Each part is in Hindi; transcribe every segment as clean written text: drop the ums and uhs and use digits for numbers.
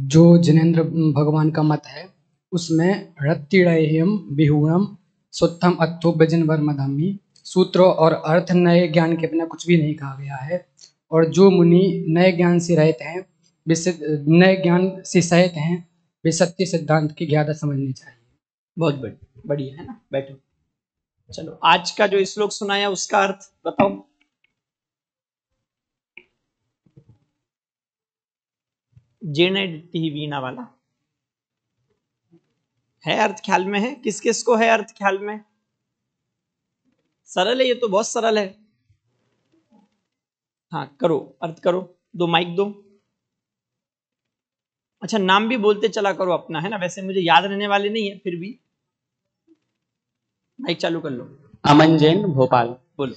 जो जिनेंद्र भगवान का मत है उसमें रत्तिड़ह्यम बिहूणम सुत्थम अत्थु व्यजनवर मधामी सूत्र और अर्थ नए ज्ञान के बिना कुछ भी नहीं कहा गया है। और जो मुनि नए ज्ञान से रहित हैं, नए ज्ञान से सहित हैं, वे सत्य सिद्धांत की ज्ञाता समझनी चाहिए। बहुत बढ़िया है ना, बैठो। चलो आज का जो श्लोक सुनाया उसका अर्थ बताओ। जीर्ण डिट्टी वीणा वाला है अर्थ ख्याल में है? किस किस को है अर्थ ख्याल में? सरल है, ये तो बहुत सरल है। हाँ करो, अर्थ करो, दो माइक दो। अच्छा नाम भी बोलते चला करो अपना, है ना, वैसे मुझे याद रहने वाले नहीं है, फिर भी माइक चालू कर लो। अमन जैन भोपाल। बोलो।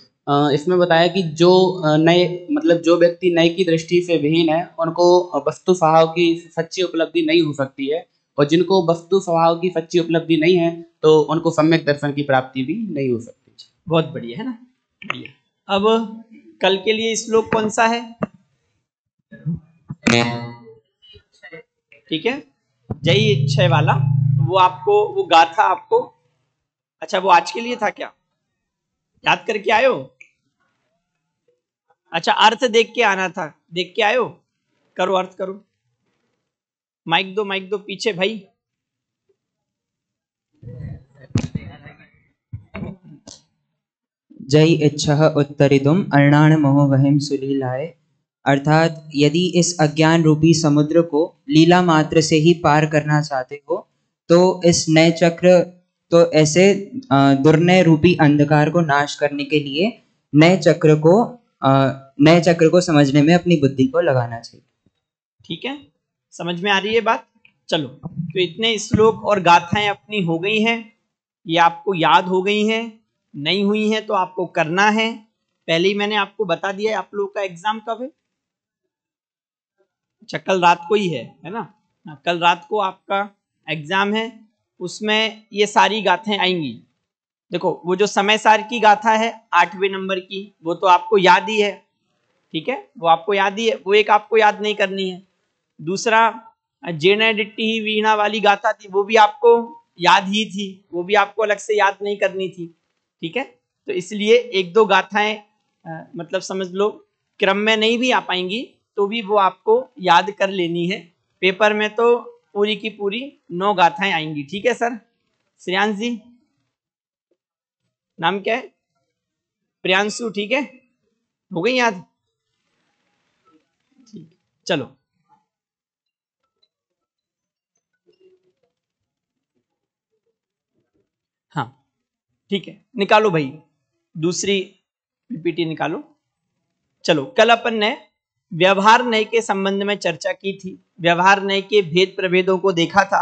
इसमें बताया कि जो नए मतलब जो व्यक्ति नए की दृष्टि से विहीन है उनको वस्तु स्वभाव की सच्ची उपलब्धि नहीं हो सकती है, और जिनको वस्तु स्वभाव की सच्ची उपलब्धि नहीं है तो उनको सम्यक दर्शन की प्राप्ति भी नहीं हो सकती। बहुत बढ़िया है ना, बढ़िया। अब कल के लिए श्लोक कौन सा है? ठीक है, जय इच्छा वाला, वो आपको वो गाथा आपको, अच्छा वो आज के लिए था क्या? याद करके आयो? अच्छा अर्थ देख के आना था, देख के आयो? करो अर्थ करो। माइक दो पीछे भाई। जय इच्छा उत्तरिदुम अर्णान मोह वहिम सुलीलाए। अर्थात यदि इस अज्ञान रूपी समुद्र को लीला मात्र से ही पार करना चाहते हो तो इस नए चक्र, तो ऐसे दुर्नय रूपी अंधकार को नाश करने के लिए नए चक्र को समझने में अपनी बुद्धि को लगाना चाहिए। ठीक है, समझ में आ रही है बात? चलो, तो इतने श्लोक और गाथाएं अपनी हो गई हैं, ये आपको याद हो गई हैं, नहीं हुई हैं तो आपको करना है। पहले ही मैंने आपको बता दिया है आप लोगों का एग्जाम कब है। अच्छा कल रात को ही है ना? कल रात को आपका एग्जाम है, उसमें ये सारी गाथाएं आएंगी। देखो वो जो समय सार की गाथा है 8वें नंबर की, वो तो आपको याद ही है, ठीक है, वो आपको याद ही है, वो एक आपको याद नहीं करनी है। दूसरा जेना डिट्टी ही वीणा वाली गाथा थी, वो भी आपको याद ही थी, वो भी आपको अलग से याद नहीं करनी थी, ठीक है। तो इसलिए एक दो गाथाएं मतलब समझ लो क्रम में नहीं भी आ पाएंगी तो भी वो आपको याद कर लेनी है। पेपर में तो पूरी की पूरी 9 गाथाएं आएंगी, ठीक है सर। श्रेयांश जी, नाम क्या है? प्रियांशु, ठीक है, हो गई याद? ठीक, चलो हाँ ठीक है, निकालो भाई दूसरी पीपीटी निकालो। चलो कल अपन ने व्यवहार नय के संबंध में चर्चा की थी, व्यवहार नय के भेद प्रभेदों को देखा था।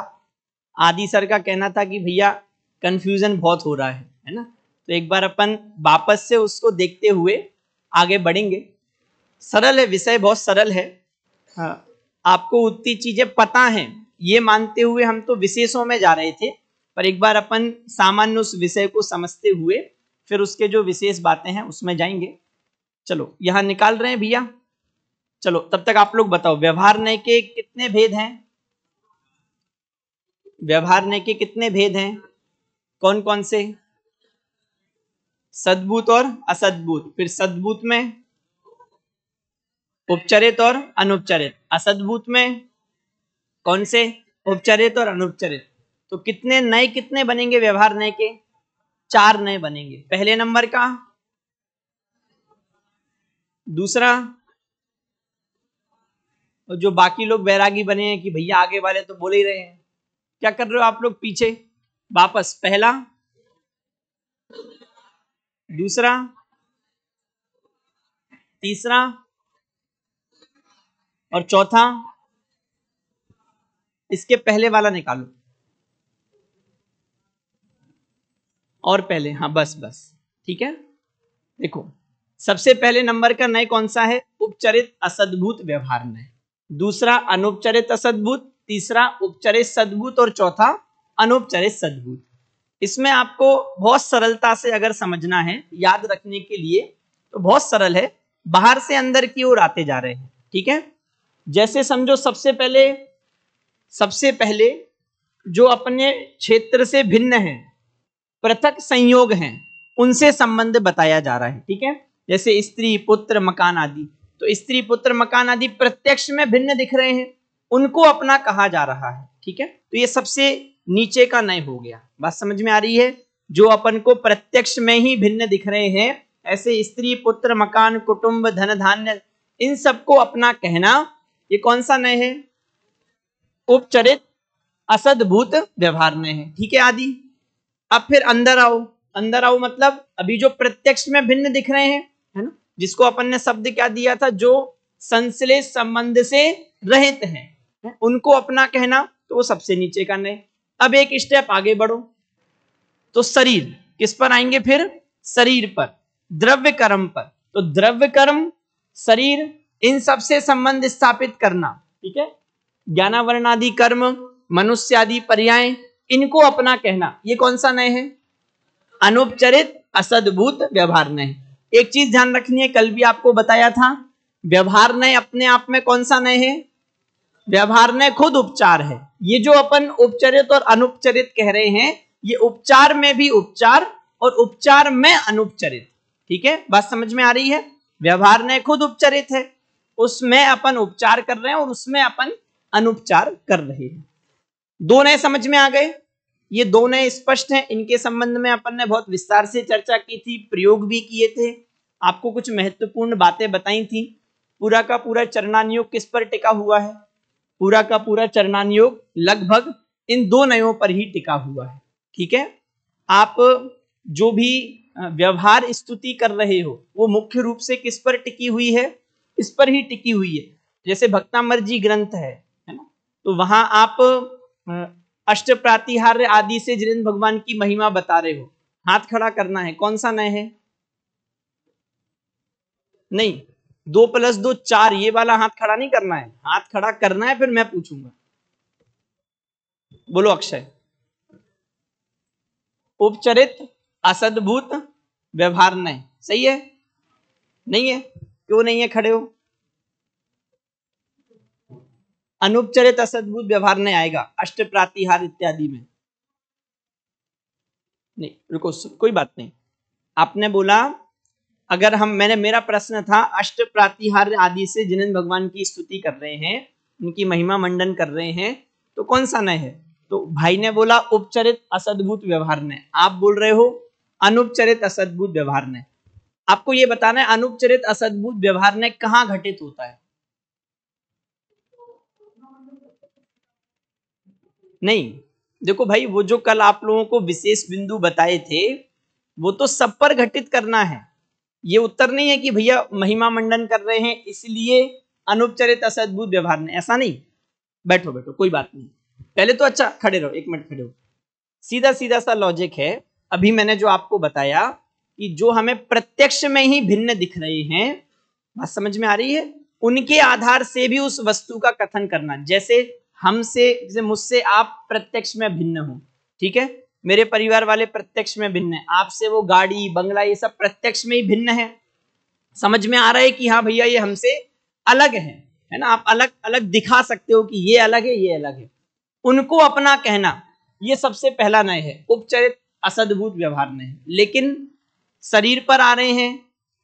आदि सर का कहना था कि भैया कंफ्यूजन बहुत हो रहा है ना, तो एक बार अपन वापस से उसको देखते हुए आगे बढ़ेंगे। सरल है विषय, बहुत सरल है। हाँ, आपको उतनी चीजें पता हैं ये मानते हुए हम तो विशेषों में जा रहे थे, पर एक बार अपन सामान्य उस विषय को समझते हुए फिर उसके जो विशेष बातें हैं उसमें जाएंगे। चलो यहां निकाल रहे हैं भैया। चलो तब तक आप लोग बताओ व्यवहार नय के कितने भेद हैं? व्यवहार नय के कितने भेद हैं, कौन कौन से? सद्भूत और असद्भूत। फिर सद्भूत में उपचरित और अनुपचरित। असद्भूत में कौन से? उपचरित और अनुपचरित। तो कितने नए कितने बनेंगे व्यवहार नय के? 4 नए बनेंगे। पहले नंबर का, दूसरा, और जो बाकी लोग बैरागी बने हैं कि भैया आगे वाले तो बोल ही रहे हैं, क्या कर रहे हो आप लोग पीछे वापस? पहला, दूसरा, तीसरा और चौथा। इसके पहले वाला निकालो और पहले, हाँ बस बस ठीक है। देखो सबसे पहले नंबर का नय कौन सा है? उपचरित असद्भूत व्यवहार नय। दूसरा अनुपचरित असद्भूत, तीसरा उपचरित सद्भूत और चौथा अनुपचरित सद्भूत। इसमें आपको बहुत सरलता से अगर समझना है, याद रखने के लिए तो बहुत सरल है, बाहर से अंदर की ओर आते जा रहे हैं, ठीक है। जैसे समझो सबसे पहले जो अपने क्षेत्र से भिन्न है, पृथक संयोग हैं, उनसे संबंध बताया जा रहा है। ठीक है, जैसे स्त्री पुत्र मकान आदि, तो स्त्री पुत्र मकान आदि प्रत्यक्ष में भिन्न दिख रहे हैं, उनको अपना कहा जा रहा है। ठीक है, तो ये सबसे नीचे का नय हो गया। बात समझ में आ रही है? जो अपन को प्रत्यक्ष में ही भिन्न दिख रहे हैं, ऐसे स्त्री पुत्र मकान कुटुंब धन धान्य, इन सबको अपना कहना, ये कौन सा नय है? उपचरित असद्भूत व्यवहार नय है। ठीक है आदि। अब फिर अंदर आओ मतलब अभी जो प्रत्यक्ष में भिन्न दिख रहे हैं, है ना, जिसको अपन ने शब्द क्या दिया था, जो संश्लेष संबंध से रहित हैं, उनको अपना कहना, तो वो सबसे नीचे का नय। अब एक स्टेप आगे बढ़ो, तो शरीर, किस पर आएंगे फिर? शरीर पर, द्रव्य कर्म पर। तो द्रव्य कर्म, शरीर, इन सबसे संबंध स्थापित करना। ठीक है, ज्ञानावरणादि कर्म, मनुष्य आदि पर्याय, इनको अपना कहना, ये कौन सा नय है? अनुपचरित असद्भूत व्यवहार नय। एक चीज ध्यान रखनी है, कल भी आपको बताया था, व्यवहार नय अपने आप में कौन सा नय है? व्यवहार नय खुद उपचार है। ये जो अपन उपचरित और अनुपचरित कह रहे हैं, ये उपचार में भी उपचार और उपचार में अनुपचरित। ठीक है, बात समझ में आ रही है? व्यवहार नय खुद उपचरित है, उसमें अपन उपचार कर रहे हैं और उसमें अपन अनुपचार कर रहे हैं। दो नए समझ में आ गए? ये दो नए स्पष्ट हैं, इनके संबंध में अपन ने बहुत विस्तार से चर्चा की थी, प्रयोग भी किए थे, आपको कुछ महत्वपूर्ण बातें बताई थी। पूरा का पूरा चरणानुयोग किस पर टिका हुआ है? पूरा का पूरा चरणानुयोग लगभग इन दो नयों पर ही टिका हुआ है। ठीक है, आप जो भी व्यवहार स्तुति कर रहे हो, वो मुख्य रूप से किस पर टिकी हुई है? इस पर ही टिकी हुई है। जैसे भक्तामृत ग्रंथ है ना, तो वहां आप अष्ट प्रातिहार्य आदि से जिनेंद्र भगवान की महिमा बता रहे हो, हाथ खड़ा करना है, कौन सा नय है? नहीं, 2+2 4, ये वाला हाथ खड़ा नहीं करना है, हाथ खड़ा करना है, फिर मैं पूछूंगा। बोलो अक्षय। उपचरित असद्भूत व्यवहार नय, सही है? नहीं है? क्यों नहीं है? खड़े हो। अनुपचरित असद्भुत व्यवहार नहीं आएगा अष्ट प्रातिहार इत्यादि में। नहीं, रुको, कोई बात नहीं। आपने बोला, अगर मेरा प्रश्न था, अष्ट प्रातिहार आदि से जिनेंद्र भगवान की स्तुति कर रहे हैं, उनकी महिमा मंडन कर रहे हैं, तो कौन सा नय है? तो भाई ने बोला उपचरित असद्भुत व्यवहार नय, आप बोल रहे हो अनुपचरित असद्भुत व्यवहार नय। आपको ये बताना है अनुपचरित असद्भुत व्यवहार नय कहां घटित होता है? नहीं, देखो भाई, वो जो कल आप लोगों को विशेष बिंदु बताए थे, वो तो सब पर घटित करना है। ये उत्तर नहीं है कि भैया महिमा मंडन कर रहे हैं इसलिए अनुपचरित असद्भुत व्यवहार नहीं, ऐसा नहीं। बैठो बैठो, कोई बात नहीं। पहले तो अच्छा खड़े रहो, 1 मिनट खड़े हो। सीधा सीधा सा लॉजिक है, अभी मैंने जो आपको बताया कि जो हमें प्रत्यक्ष में ही भिन्न दिख रहे हैं, बात समझ में आ रही है, उनके आधार से भी उस वस्तु का कथन करना। जैसे जैसे मुझसे आप प्रत्यक्ष में भिन्न हो, ठीक है, मेरे परिवार वाले प्रत्यक्ष में भिन्न है, आपसे वो गाड़ी बंगला ये सब प्रत्यक्ष में ही भिन्न है। समझ में आ रहा है कि हाँ भैया ये हमसे अलग है ना? आप अलग अलग दिखा सकते हो कि ये अलग है, ये अलग है। उनको अपना कहना, ये सबसे पहला नय है, उपचरित असद्भुत व्यवहार नय। लेकिन शरीर पर आ रहे हैं,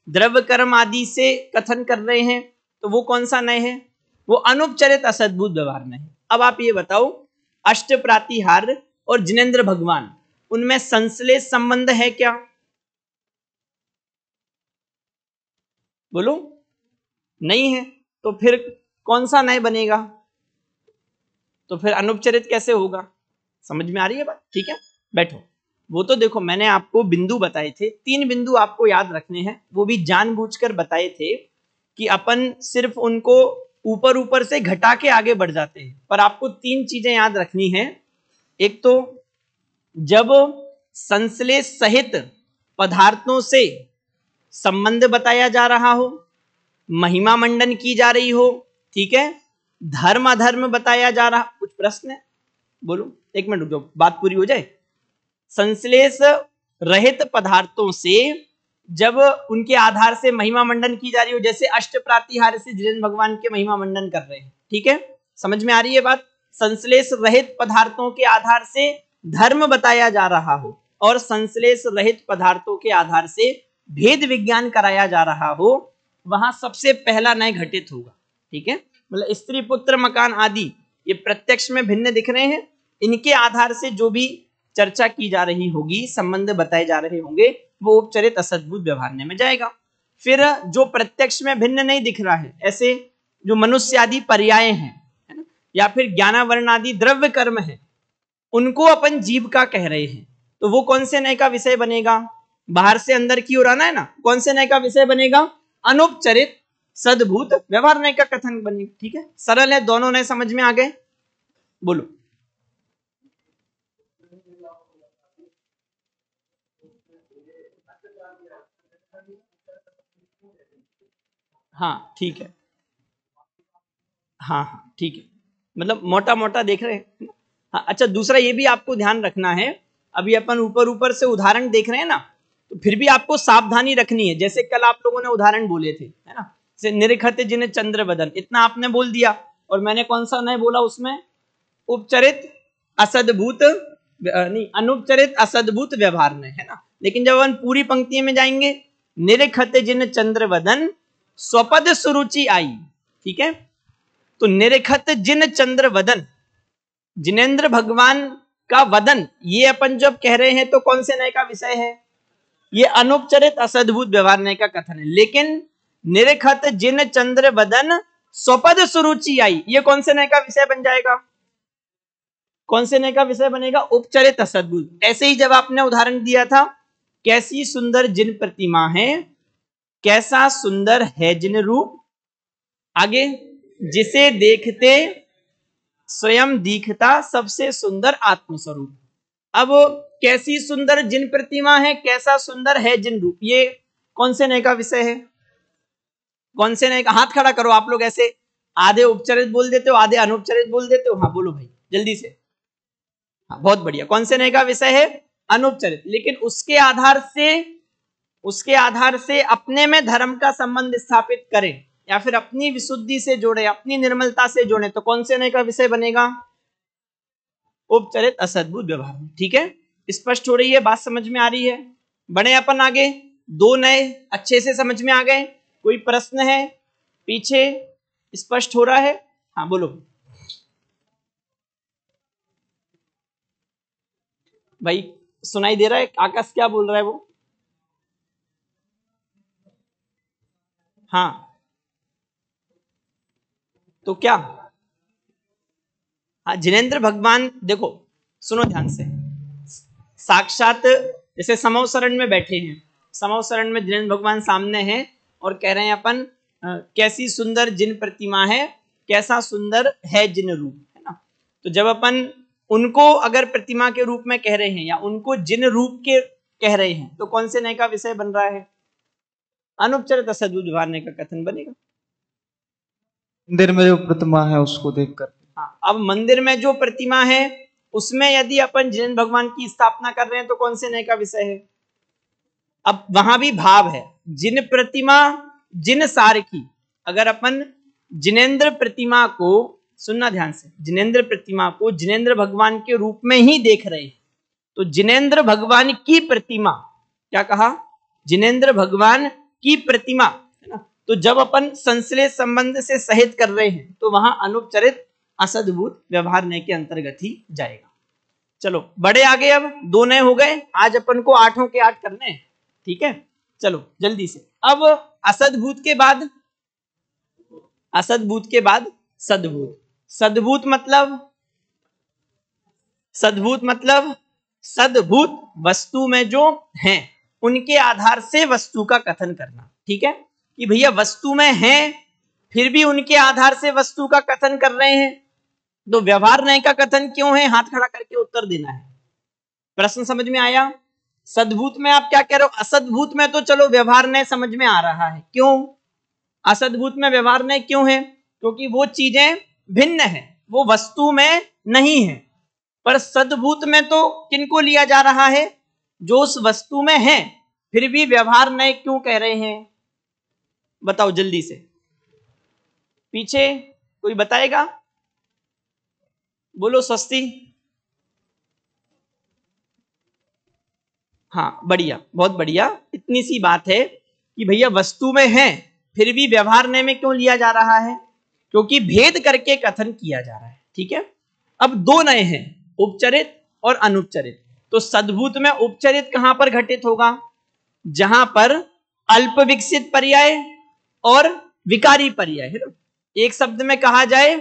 द्रव्य कर्म आदि से कथन कर रहे हैं, तो वो कौन सा नय है? वो अनुपचरित असद्भुत व्यवहार नय है। अब आप ये बताओ, अष्ट प्रातिहार्य और जिनेंद्र भगवान, उनमें संश्लेष संबंध है क्या? बोलो, नहीं है। तो फिर कौन सा नय बनेगा? तो फिर अनुपचरित कैसे होगा? समझ में आ रही है बात? ठीक है, बैठो। वो तो देखो, मैंने आपको बिंदु बताए थे, 3 बिंदु आपको याद रखने हैं, वो भी जानबूझकर बताए थे कि अपन सिर्फ उनको ऊपर ऊपर से घटा के आगे बढ़ जाते हैं, पर आपको 3 चीजें याद रखनी है। एक तो जब संश्लेष सहित पदार्थों से संबंध बताया जा रहा हो, महिमा मंडन की जा रही हो, ठीक है, धर्म अधर्म बताया जा रहा। कुछ प्रश्न है? बोलो, 1 मिनट रुक जाओ, बात पूरी हो जाए। संश्लेष रहित पदार्थों से जब उनके आधार से महिमा मंडन की जा रही हो, जैसे अष्ट प्रातिहार्य से जिनेंद्र भगवान के महिमा मंडन कर रहे हैं, ठीक है, समझ में आ रही है बात। संश्लेष रहित पदार्थों के आधार से धर्म बताया जा रहा हो और संश्लेष रहित पदार्थों के आधार से भेद विज्ञान कराया जा रहा हो, वहां सबसे पहला नय घटित होगा, ठीक है। मतलब स्त्री पुत्र मकान आदि ये प्रत्यक्ष में भिन्न दिख रहे हैं, इनके आधार से जो भी चर्चा की जा रही होगी, संबंध बताए जा रहे होंगे, वो उपचरित असद्भुत व्यवहारने में जाएगा। फिर जो प्रत्यक्ष में भिन्न नहीं दिख रहा है, ऐसे जो मनुष्य आदि पर्याय हैं, है ना, या फिर ज्ञानावरण आदि द्रव्य कर्म है, उनको अपन जीव का कह रहे हैं, तो वो कौन से नय का विषय बनेगा? बाहर से अंदर की ओर आना है ना, कौन से नय का विषय बनेगा? अनुपचरित सद्भूत व्यवहार नय का कथन बनेगा, ठीक है। सरल है, दोनों नय समझ में आ गए? बोलो। हाँ ठीक है, हाँ हाँ ठीक है, मतलब मोटा मोटा देख रहे हैं। हाँ अच्छा, दूसरा ये भी आपको ध्यान रखना है, अभी अपन ऊपर ऊपर से उदाहरण देख रहे हैं ना, तो फिर भी आपको सावधानी रखनी है। जैसे कल आप लोगों ने उदाहरण बोले थे, है ना, जैसे निरखत जिन चंद्र बदन, इतना आपने बोल दिया, और मैंने कौन सा नय बोला उसमें? उपचरित असद्भूत, नहीं, अनुपचरित असद्भूत व्यवहार नय, है ना। लेकिन जब अपन पूरी पंक्ति में जाएंगे, निरखत जिन चंद्र बदन स्वपद सुरुचि आई, ठीक है, तो निरखत जिन चंद्र वदन, जिनेंद्र भगवान का वदन, ये अपन जब कह रहे हैं तो कौन से नय का विषय है? ये अनुपचरित असद्भुत व्यवहार नय का कथन है। लेकिन निरखत जिन चंद्र वदन स्वपद सुरुचि आई, ये कौन से नय का विषय बन जाएगा? कौन से नय का विषय बनेगा? उपचरित असद्भुत। ऐसे ही जब आपने उदाहरण दिया था, कैसी सुंदर जिन प्रतिमा है, कैसा सुंदर है जिन रूप, आगे जिसे देखते स्वयं दिखता सबसे सुंदर आत्मस्वरूप। अब कैसी सुंदर जिन प्रतिमा है, कैसा सुंदर है जिन रूप, ये कौन से नय का विषय है? कौन से नय का? हाथ खड़ा करो आप लोग, ऐसे आधे उपचरित बोल देते हो, आधे अनुपचरित बोल देते हो। हाँ बोलो भाई जल्दी से। हाँ बहुत बढ़िया, कौन से नय का विषय है? अनुपचरित। लेकिन उसके आधार से अपने में धर्म का संबंध स्थापित करें या फिर अपनी विशुद्धि से जोड़े, अपनी निर्मलता से जोड़े, तो कौन से नय का विषय बनेगा? उपचरित असद्भुत व्यवहार। ठीक है, स्पष्ट हो रही है बात? समझ में आ रही है? बढ़े अपन आगे। दो नए अच्छे से समझ में आ गए? कोई प्रश्न है पीछे? स्पष्ट हो रहा है? हाँ बोलो भाई, सुनाई दे रहा है? आकाश क्या बोल रहा है वो? हाँ तो क्या? हाँ जिनेंद्र भगवान, देखो सुनो ध्यान से, साक्षात जैसे समव शरण में बैठे हैं, समव शरण में जिनेंद्र भगवान सामने हैं और कह रहे हैं अपन कैसी सुंदर जिन प्रतिमा है, कैसा सुंदर है जिन रूप, है ना। तो जब अपन उनको अगर प्रतिमा के रूप में कह रहे हैं या उनको जिन रूप के कह रहे हैं, तो कौन से नय का विषय बन रहा है? अनुपचरित असद्भुत व्यवहार नय का कथन बनेगा। मंदिर में जो प्रतिमा है उसको देखकर। हाँ, अब मंदिर में जो प्रतिमा है उसमें यदि अपन जिनेंद्र भगवान की स्थापना कर रहे हैं तो कौन से नय का विषय है? अब वहां भी भाव है, जिन प्रतिमा जिन सार की। अगर अपन जिनेंद्र प्रतिमा को, सुनना ध्यान से, जिनेंद्र प्रतिमा को जिनेंद्र भगवान के रूप में ही देख रहे हैं, तो जिनेंद्र भगवान की प्रतिमा, क्या कहा? जिनेंद्र भगवान की प्रतिमा, है ना। तो जब अपन संश्लेष संबंध से सहित कर रहे हैं तो वहां अनुपचरित असद्भुत व्यवहार नय के अंतर्गत ही जाएगा। चलो बड़े आगे, अब दो नए हो गए, आज अपन को 8 के 8 करने हैं, ठीक है। चलो जल्दी से, अब असद्भुत के बाद, असद्भुत के बाद सद्भुत। सद्भुत मतलब, सद्भुत मतलब सद्भुत वस्तु में जो हैं उनके आधार से वस्तु का कथन करना, ठीक है। कि भैया वस्तु में है फिर भी उनके आधार से वस्तु का कथन कर रहे हैं, तो व्यवहार नय का कथन क्यों है? हाथ खड़ा करके उत्तर देना है। प्रश्न समझ में आया? सद्भूत में आप क्या कह रहे हो? असद्भूत में तो चलो व्यवहार नय समझ में आ रहा है, क्यों असद्भूत में व्यवहार नय क्यों है? क्योंकि वो चीजें भिन्न है, वो वस्तु में नहीं है। पर सद्भूत में तो किनको लिया जा रहा है? जो उस वस्तु में है फिर भी व्यवहार नय क्यों कह रहे हैं? बताओ जल्दी से, पीछे कोई बताएगा? बोलो स्वस्ति। हाँ बढ़िया, बहुत बढ़िया। इतनी सी बात है कि भैया वस्तु में है फिर भी व्यवहार नय में क्यों लिया जा रहा है? क्योंकि भेद करके कथन किया जा रहा है। ठीक है, अब दो नय हैं, उपचरित और अनुपचरित। तो सद्भूत में उपचरित कहां पर घटित होगा? जहां पर अल्प विकसित पर्याय और विकारी पर्याय है ना। एक शब्द में कहा जाए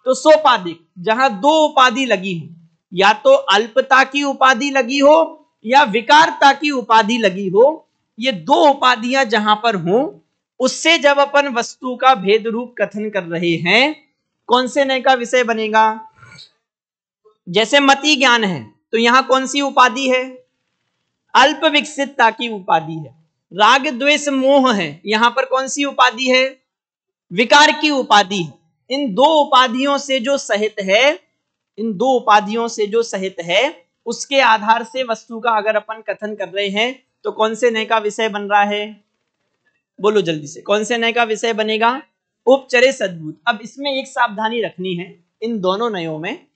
तो सोपाधिक, जहां दो उपाधि लगी हो, या तो अल्पता की उपाधि लगी हो या विकारता की उपाधि लगी हो, ये दो उपाधियां जहां पर हो, उससे जब अपन वस्तु का भेद रूप कथन कर रहे हैं, कौन से नय का विषय बनेगा? जैसे मति ज्ञान है तो यहां कौन सी उपाधि है? अल्प विकसितता की उपाधि है। राग द्वेष मोह है, यहां पर कौन सी उपाधि है? विकार की उपाधि है। इन दो उपाधियों से जो सहित है, इन दो उपाधियों से जो सहित है, उसके आधार से वस्तु का अगर अपन कथन कर रहे हैं तो कौन से नय का विषय बन रहा है? बोलो जल्दी से, कौन से नय का विषय बनेगा? उपचरित सद्भूत। अब इसमें एक सावधानी रखनी है, इन दोनों नयों में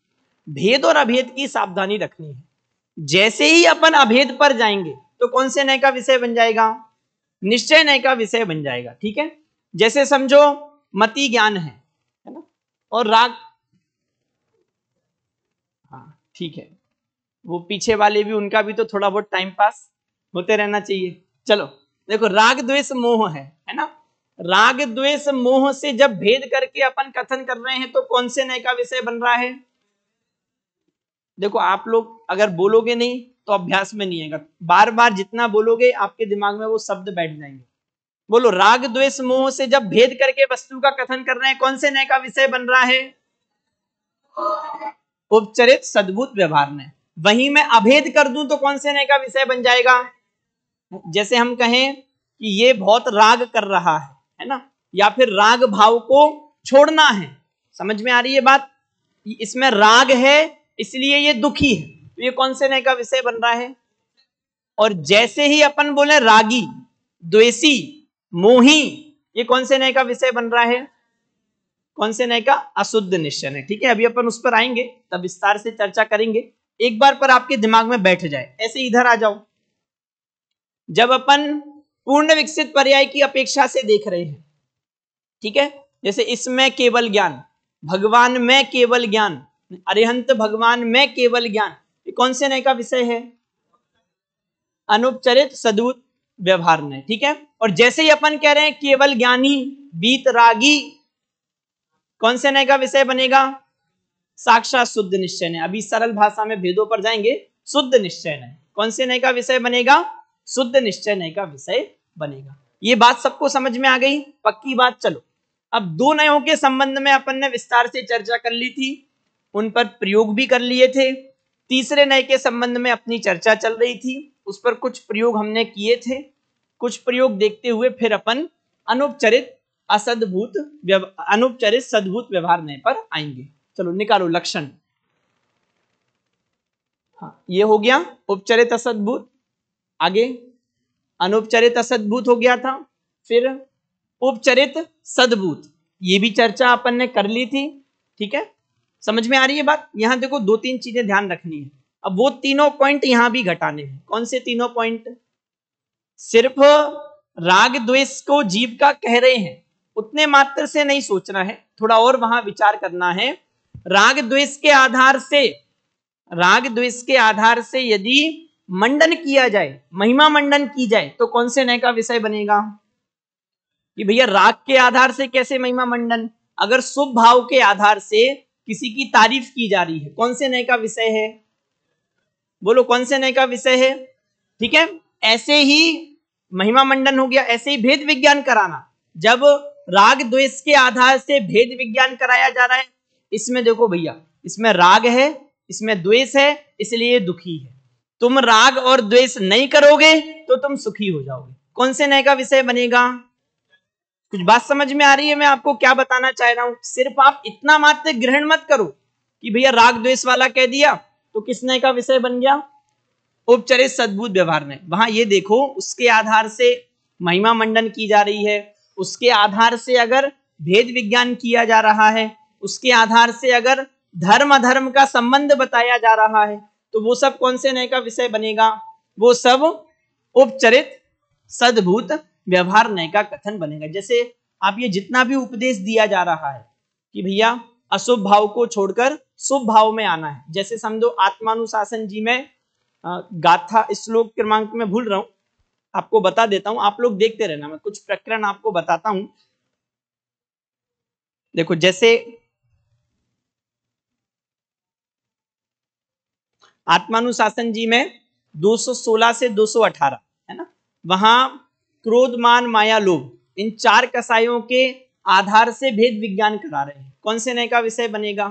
भेद और अभेद की सावधानी रखनी है। जैसे ही अपन अभेद पर जाएंगे तो कौन से नय का विषय बन जाएगा? निश्चय नय का विषय बन जाएगा। ठीक है, जैसे समझो मति ज्ञान है ना, और राग, हाँ ठीक है, वो पीछे वाले भी, उनका भी तो थोड़ा बहुत टाइम पास होते रहना चाहिए। चलो देखो, राग द्वेष मोह है ना। राग द्वेष मोह से जब भेद करके अपन कथन कर रहे हैं तो कौन से नय का विषय बन रहा है? देखो आप लोग अगर बोलोगे नहीं तो अभ्यास में नहीं आएगा, बार बार जितना बोलोगे आपके दिमाग में वो शब्द बैठ जाएंगे। बोलो, राग द्वेष मोह से जब भेद करके वस्तु का कथन कर रहे हैं, कौन से नय का विषय बन रहा है? उपचरित सद्भूत व्यवहार नय। वहीं मैं अभेद कर दूं तो कौन से नय का विषय बन जाएगा? जैसे हम कहें कि ये बहुत राग कर रहा है ना, या फिर राग भाव को छोड़ना है। समझ में आ रही है बात? इसमें राग है इसलिए ये दुखी है, तो ये कौन से नय का विषय बन रहा है? और जैसे ही अपन बोले रागी, द्वेषी, मोही, ये कौन से नय का विषय बन रहा है? कौन से नय का? अशुद्ध निश्चय है। ठीक है, अभी अपन उस पर आएंगे, तब विस्तार से चर्चा करेंगे। एक बार पर आपके दिमाग में बैठ जाए, ऐसे इधर आ जाओ। जब अपन पूर्ण विकसित पर्याय की अपेक्षा से देख रहे हैं, ठीक है, जैसे इसमें केवल ज्ञान, भगवान में केवल ज्ञान, अरिहंत भगवान में केवल ज्ञान, ये कौन से नय का विषय है? अनुपचरित सद्भूत व्यवहार नय। ठीक है, और जैसे ही अपन कह रहे हैं केवल ज्ञानी, वीतरागी, कौन से नय का विषय बनेगा? साक्षात शुद्ध निश्चय नय। अभी सरल भाषा में भेदों पर जाएंगे। शुद्ध निश्चय नय कौन से नय का विषय बनेगा? शुद्ध निश्चय नय का विषय बनेगा। ये बात सबको समझ में आ गई? पक्की बात। चलो, अब दो नयों के संबंध में अपन ने विस्तार से चर्चा कर ली थी, उन पर प्रयोग भी कर लिए थे। तीसरे नय के संबंध में अपनी चर्चा चल रही थी, उस पर कुछ प्रयोग हमने किए थे। कुछ प्रयोग देखते हुए फिर अपन अनुपचरित सद्भूत व्यवहार नय पर आएंगे। चलो निकालो लक्षण। हाँ, ये हो गया उपचरित असद्भूत। आगे अनुपचरित असद्भूत हो गया था, फिर उपचरित सद्भूत, ये भी चर्चा अपन ने कर ली थी। ठीक है, समझ में आ रही है बात? यहां देखो, दो तीन चीजें ध्यान रखनी है। अब वो तीनों पॉइंट यहां भी घटाने हैं। कौन से तीनों पॉइंट? सिर्फ राग द्वेष को जीव का कह रहे हैं उतने मात्र से नहीं सोचना है, थोड़ा और वहां विचार करना है। राग द्वेष के आधार से यदि मंडन किया जाए, महिमा मंडन की जाए, तो कौन से नय का विषय बनेगा? कि भैया राग के आधार से कैसे महिमा मंडन? अगर शुभ भाव के आधार से किसी की तारीफ की जा रही है, कौन से नय का विषय है? बोलो, कौन से नय का विषय है? ठीक है, ऐसे ही महिमा मंडन हो गया। ऐसे ही भेद विज्ञान कराना, जब राग द्वेष के आधार से भेद विज्ञान कराया जा रहा है, इसमें देखो भैया, इसमें राग है, इसमें द्वेष है, इसलिए दुखी है। तुम राग और द्वेष नहीं करोगे तो तुम सुखी हो जाओगे। कौन से नय का विषय बनेगा? कुछ बात समझ में आ रही है मैं आपको क्या बताना चाह रहा हूं? सिर्फ आप इतना मात्र ग्रहण मत करो कि भैया राग द्वेष वाला कह दिया तो किस नय का विषय बन गया। उपचरित सद्भूत व्यवहार नय। वहां ये देखो, उसके आधार से महिमा मंडन की जा रही है, उसके आधार से अगर भेद विज्ञान किया जा रहा है, उसके आधार से अगर धर्म अधर्म का संबंध बताया जा रहा है, तो वो सब कौन से नय का विषय बनेगा? वो सब उपचरित सद्भूत व्यवहार नय का कथन बनेगा। जैसे आप ये जितना भी उपदेश दिया जा रहा है कि भैया अशुभ भाव को छोड़कर शुभ भाव में आना है, जैसे समझो आत्मानुशासन जी में गाथा श्लोक क्रमांक में भूल रहा हूं, आपको बता देता हूं, आप लोग देखते रहना, मैं कुछ प्रकरण आपको बताता हूं। देखो जैसे आत्मानुशासन जी में 216 से 218 है ना, वहां क्रोध मान माया लोभ इन चार कसायों के आधार से भेद विज्ञान करा रहे हैं, कौन से नय का विषय बनेगा?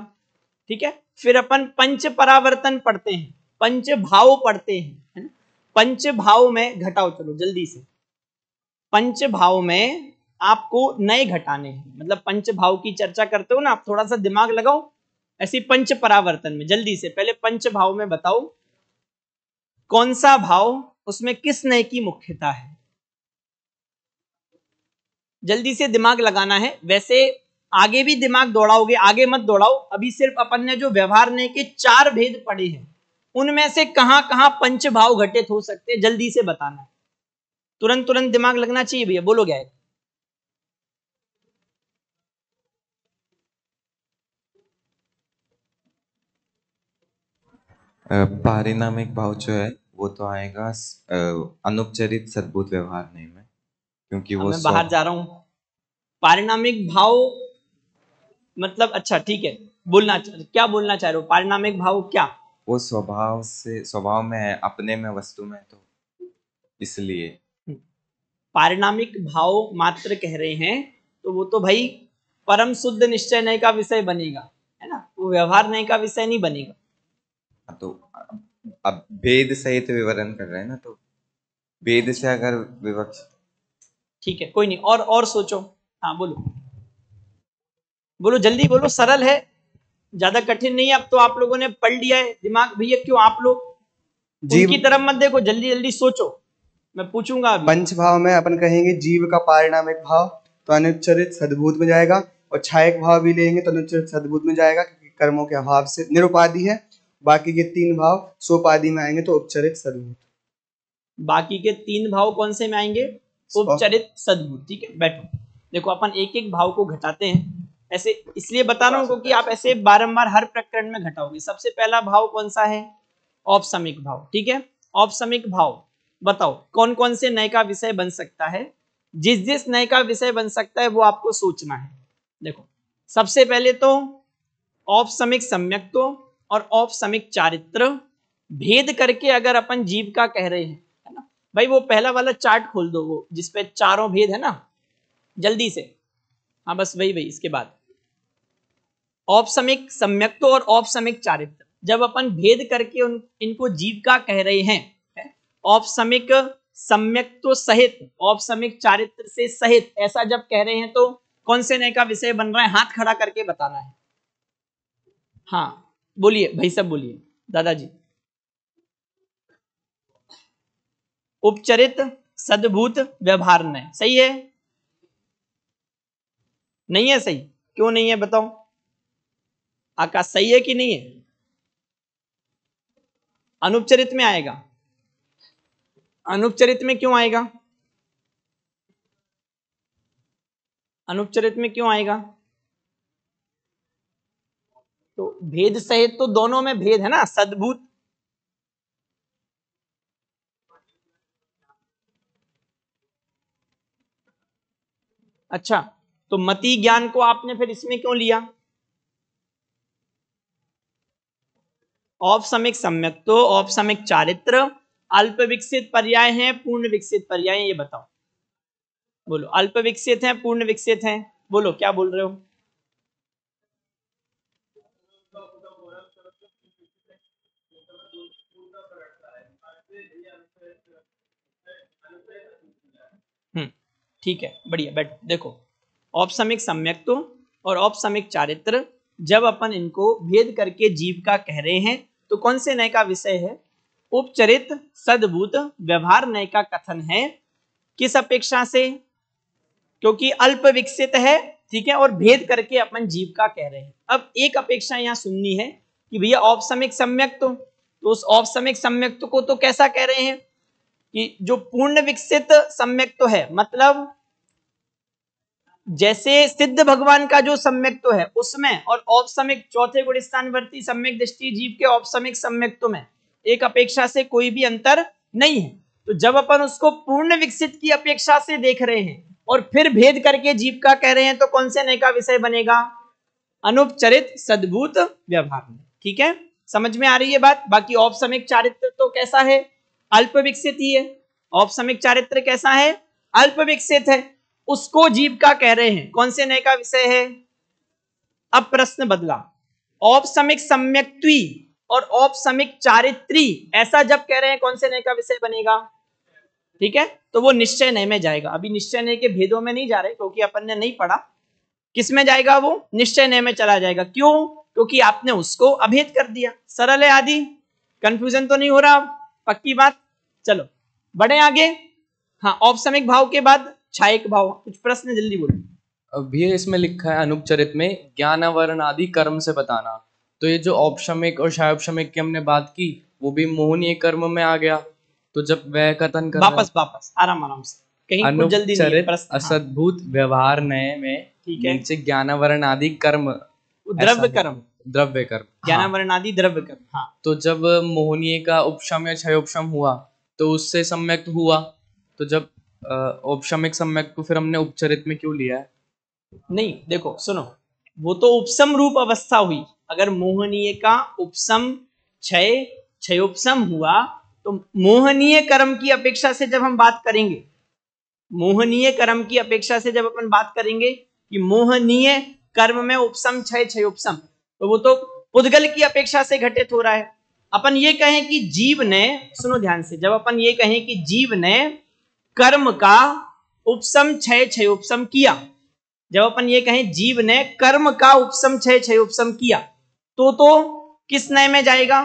ठीक है। फिर अपन पंच परावर्तन पढ़ते हैं, पंच भाव पढ़ते हैं, है ना। पंच भाव में घटाओ, चलो जल्दी से, पंच भाव में आपको नए घटाने हैं, मतलब पंच भाव की चर्चा करते हो ना आप, थोड़ा सा दिमाग लगाओ। ऐसी पंच परावर्तन में जल्दी से पहले पंच भाव में बताओ कौन सा भाव, उसमें किस नय की मुख्यता है, जल्दी से दिमाग लगाना है। वैसे आगे भी दिमाग दौड़ाओगे, आगे मत दौड़ाओ, अभी सिर्फ अपन ने जो व्यवहार नय के 4 भेद पढ़े हैं उनमें से कहां कहां पंच भाव घटित हो सकते हैं, जल्दी से बताना है। तुरंत तुरंत दिमाग लगना चाहिए भैया, बोलो क्या है? पारिणामिक भाव जो है वो तो आएगा अनुपचरित सद्भूत व्यवहार नहीं में, क्योंकि वो मैं बाहर जा रहा हूं। पारिणामिक भाव मतलब, अच्छा ठीक है, क्या बोलना चाह रहे हो? पारिणामिक भाव क्या? वो स्वभाव में है, अपने में वस्तु में, तो इसलिए पारिणामिक भाव मात्र कह रहे हैं, तो वो तो भाई परम शुद्ध निश्चय नय का विषय बनेगा, है ना, वो व्यवहार नय का विषय नहीं बनेगा। तो अब भेद सहित विवरण कर रहे हैं ना, तो भेद से अगर विवक्ष, ठीक है कोई नहीं, और सोचो। हाँ बोलो बोलो, जल्दी बोलो, सरल है, ज्यादा कठिन नहीं है। अब तो आप लोगों ने पढ़ लिया है, दिमाग भैया क्यों आप लोग उनकी तरफ मत देखो, जल्दी जल्दी सोचो, मैं पूछूंगा अभी। पंच भाव में अपन कहेंगे जीव का पारिणामिक भाव तो अनुच्चरित सद्भूत में जाएगा, और छायक भाव भी लेंगे तो अनुच्चरित सद्भूत में जाएगा, क्योंकि कर्मों के अभाव से निरुपाधि है। बाकी के 3 भाव सोपाधि में आएंगे तो उपचरित सद्भूत। बाकी के 3 भाव कौन से में आएंगे? उपचरित सद्भूत। ठीक है, बैठो। देखो अपन एक एक भाव को घटाते हैं, ऐसे इसलिए बता रहा हूं क्योंकि आप ऐसे बारंबार हर प्रकरण में घटाओगे। सबसे पहला भाव कौन सा है? औपसमिक भाव। ठीक है, औपसमिक भाव बताओ कौन कौन से नय का विषय बन सकता है। जिस जिस नय का विषय बन सकता है वो आपको सोचना है। देखो सबसे पहले तो औपसमिक सम्यक्त्व और औपसमिक चारित्र भेद करके अगर अपन जीव का कह रहे हैं, है ना भाई, वो पहला वाला चार्ट खोल दो, वो जिसपे चारों भेद है ना, जल्दी से। हाँ बस वही इसके बाद औपसमिक सम्यक्त्व और औपसमिक चारित्र, जब अपन भेद करके इनको जीव का कह रहे हैं, औपसमिक सम्यक्त्व सहित औपसमिक चारित्र से सहित, ऐसा जब कह रहे हैं तो कौन से नय का विषय बन रहा है? हाथ खड़ा करके बताना है। हाँ बोलिए भाई, सब बोलिए, दादाजी। उपचरित सद्भूत व्यवहार नय, सही है? नहीं है सही? क्यों नहीं है बताओ? आकाश सही है कि नहीं है? अनुपचरित में आएगा। अनुपचरित में क्यों आएगा? अनुपचरित में क्यों आएगा? तो भेद सहित तो दोनों में भेद है ना, सद्भूत। अच्छा, तो मति ज्ञान को आपने फिर इसमें क्यों लिया? औपसमिक सम्यक्त्व, औपसमिक चारित्र, अल्प विकसित पर्याय हैं, पूर्ण विकसित पर्याय, ये बताओ। बोलो, अल्प विकसित हैं, पूर्ण विकसित हैं, बोलो क्या बोल रहे हो? ठीक है, बढ़िया, बैठो। देखो औपसमिक सम्यक्त्व और औपसमिक चारित्र, जब अपन इनको भेद करके जीव का कह रहे हैं तो कौन से नय का विषय है? उपचरित सद्भूत व्यवहार नय का कथन है। किस अपेक्षा से? क्योंकि अल्प विकसित है, ठीक है, और भेद करके अपन जीव का कह रहे हैं। अब एक अपेक्षा यहां सुननी है कि भैया औपसमिक सम्यक तो उस औपसमिक सम्यक को तो कैसा कह रहे हैं कि जो पूर्ण विकसित सम्यक तो है, मतलब जैसे सिद्ध भगवान का जो सम्यक्त्व है उसमें और औपसमिक चौथे गुण स्थानवर्ती सम्यक दृष्टि जीव के औपसमिक सम्यक्त्व में एक अपेक्षा से कोई भी अंतर नहीं है। तो जब अपन उसको पूर्ण विकसित की अपेक्षा से देख रहे हैं और फिर भेद करके जीव का कह रहे हैं तो कौन से नय का विषय बनेगा? अनुपचरित सद्भूत व्यवहार नय। ठीक है, समझ में आ रही है बात? बाकी औपसमिक चारित्र तो कैसा है? अल्प विकसित ही है। औपसमिक चारित्र कैसा है? अल्प विकसित है। उसको जीव का कह रहे हैं, कौन से नय का विषय है? अब प्रश्न बदला, औपसमिक सम्यक्त्वी और औपसमिक चारित्री ऐसा जब कह रहे हैं कौन से नय का विषय बनेगा? ठीक है, तो वो निश्चय नय में जाएगा। अभी निश्चय नय के भेदों में नहीं जा रहे क्योंकि अपन ने नहीं पढ़ा। किस में जाएगा? वो निश्चय नय में चला जाएगा। क्यों? क्योंकि आपने उसको अभेद कर दिया। सरल है आदि, कंफ्यूजन तो नहीं हो रहा? पक्की बात। चलो बढ़े आगे। हाँ, औपसमिक भाव के बाद छायक भाव। कुछ प्रश्न जल्दी बोलो। अब ये इसमें लिखा है अनुपचरित में ज्ञान वर्ण आदि कर्म से बताना। तो ये जो औपसमिक और क्षयोपसमिक की हमने बात की वो भी मोहनीय कर्म में आ गया। तो जब वह कथन कर वापस आराम से, कहीं कुछ जल्दी नहीं है। अनुपचरित असद्भुत व्यवहार नय में ठीक है, नीचे ज्ञान वर्ण आदि कर्म, द्रव्य कर्म, द्रव्य कर्म, ज्ञान वर्ण आदि द्रव्य कर्म। हाँ, तो जब मोहनीय का उपशम या क्षयोपशम हुआ तो उससे सम्यक्त हुआ। तो जब औपसमिक सम्यक्त को फिर हमने उपचरित में क्यों लिया है? नहीं देखो सुनो, वो तो उपसम रूप अवस्था हुई। अगर मोहनीय का उपसम क्षयोपसम हुआ तो मोहनीय कर्म की अपेक्षा से जब हम बात करेंगे, मोहनीय कर्म की अपेक्षा से जब अपन बात करेंगे कि मोहनीय कर्म में उपसम क्षयोपसम, तो वो तो पुद्गल की अपेक्षा से घटित हो रहा है। अपन ये कहें कि जीव ने, सुनो ध्यान से, जब अपन ये कहें कि जीव ने कर्म का उपसम क्षयोपसम किया, जब अपन ये कहें जीव ने कर्म का उपसम क्षयोपसम किया, तो किस नय में जाएगा?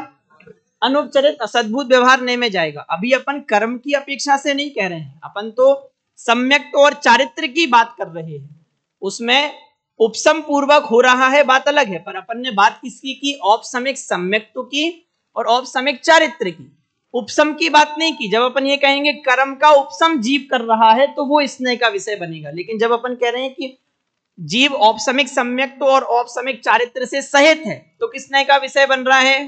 अनुपचरित असद्भुत व्यवहार नय में जाएगा। अभी अपन कर्म की अपेक्षा से नहीं कह रहे हैं, अपन तो सम्यक और चारित्र की बात कर रहे हैं। उसमें उपसम पूर्वक हो रहा है, बात अलग है। पर अपन ने बात किसकी की? औपसमिक सम्यक्त्व की और औपसमिक चारित्र की। उपसम की बात नहीं की। जब अपन ये कहेंगे कर्म का उपसम जीव कर रहा है तो वो इस नय का विषय बनेगा। लेकिन जब अपन कह रहे हैं कि जीव औपसमिक सम्यक्त्व और औपसमिक चारित्र से सहित है तो किस नय का विषय बन रहा है?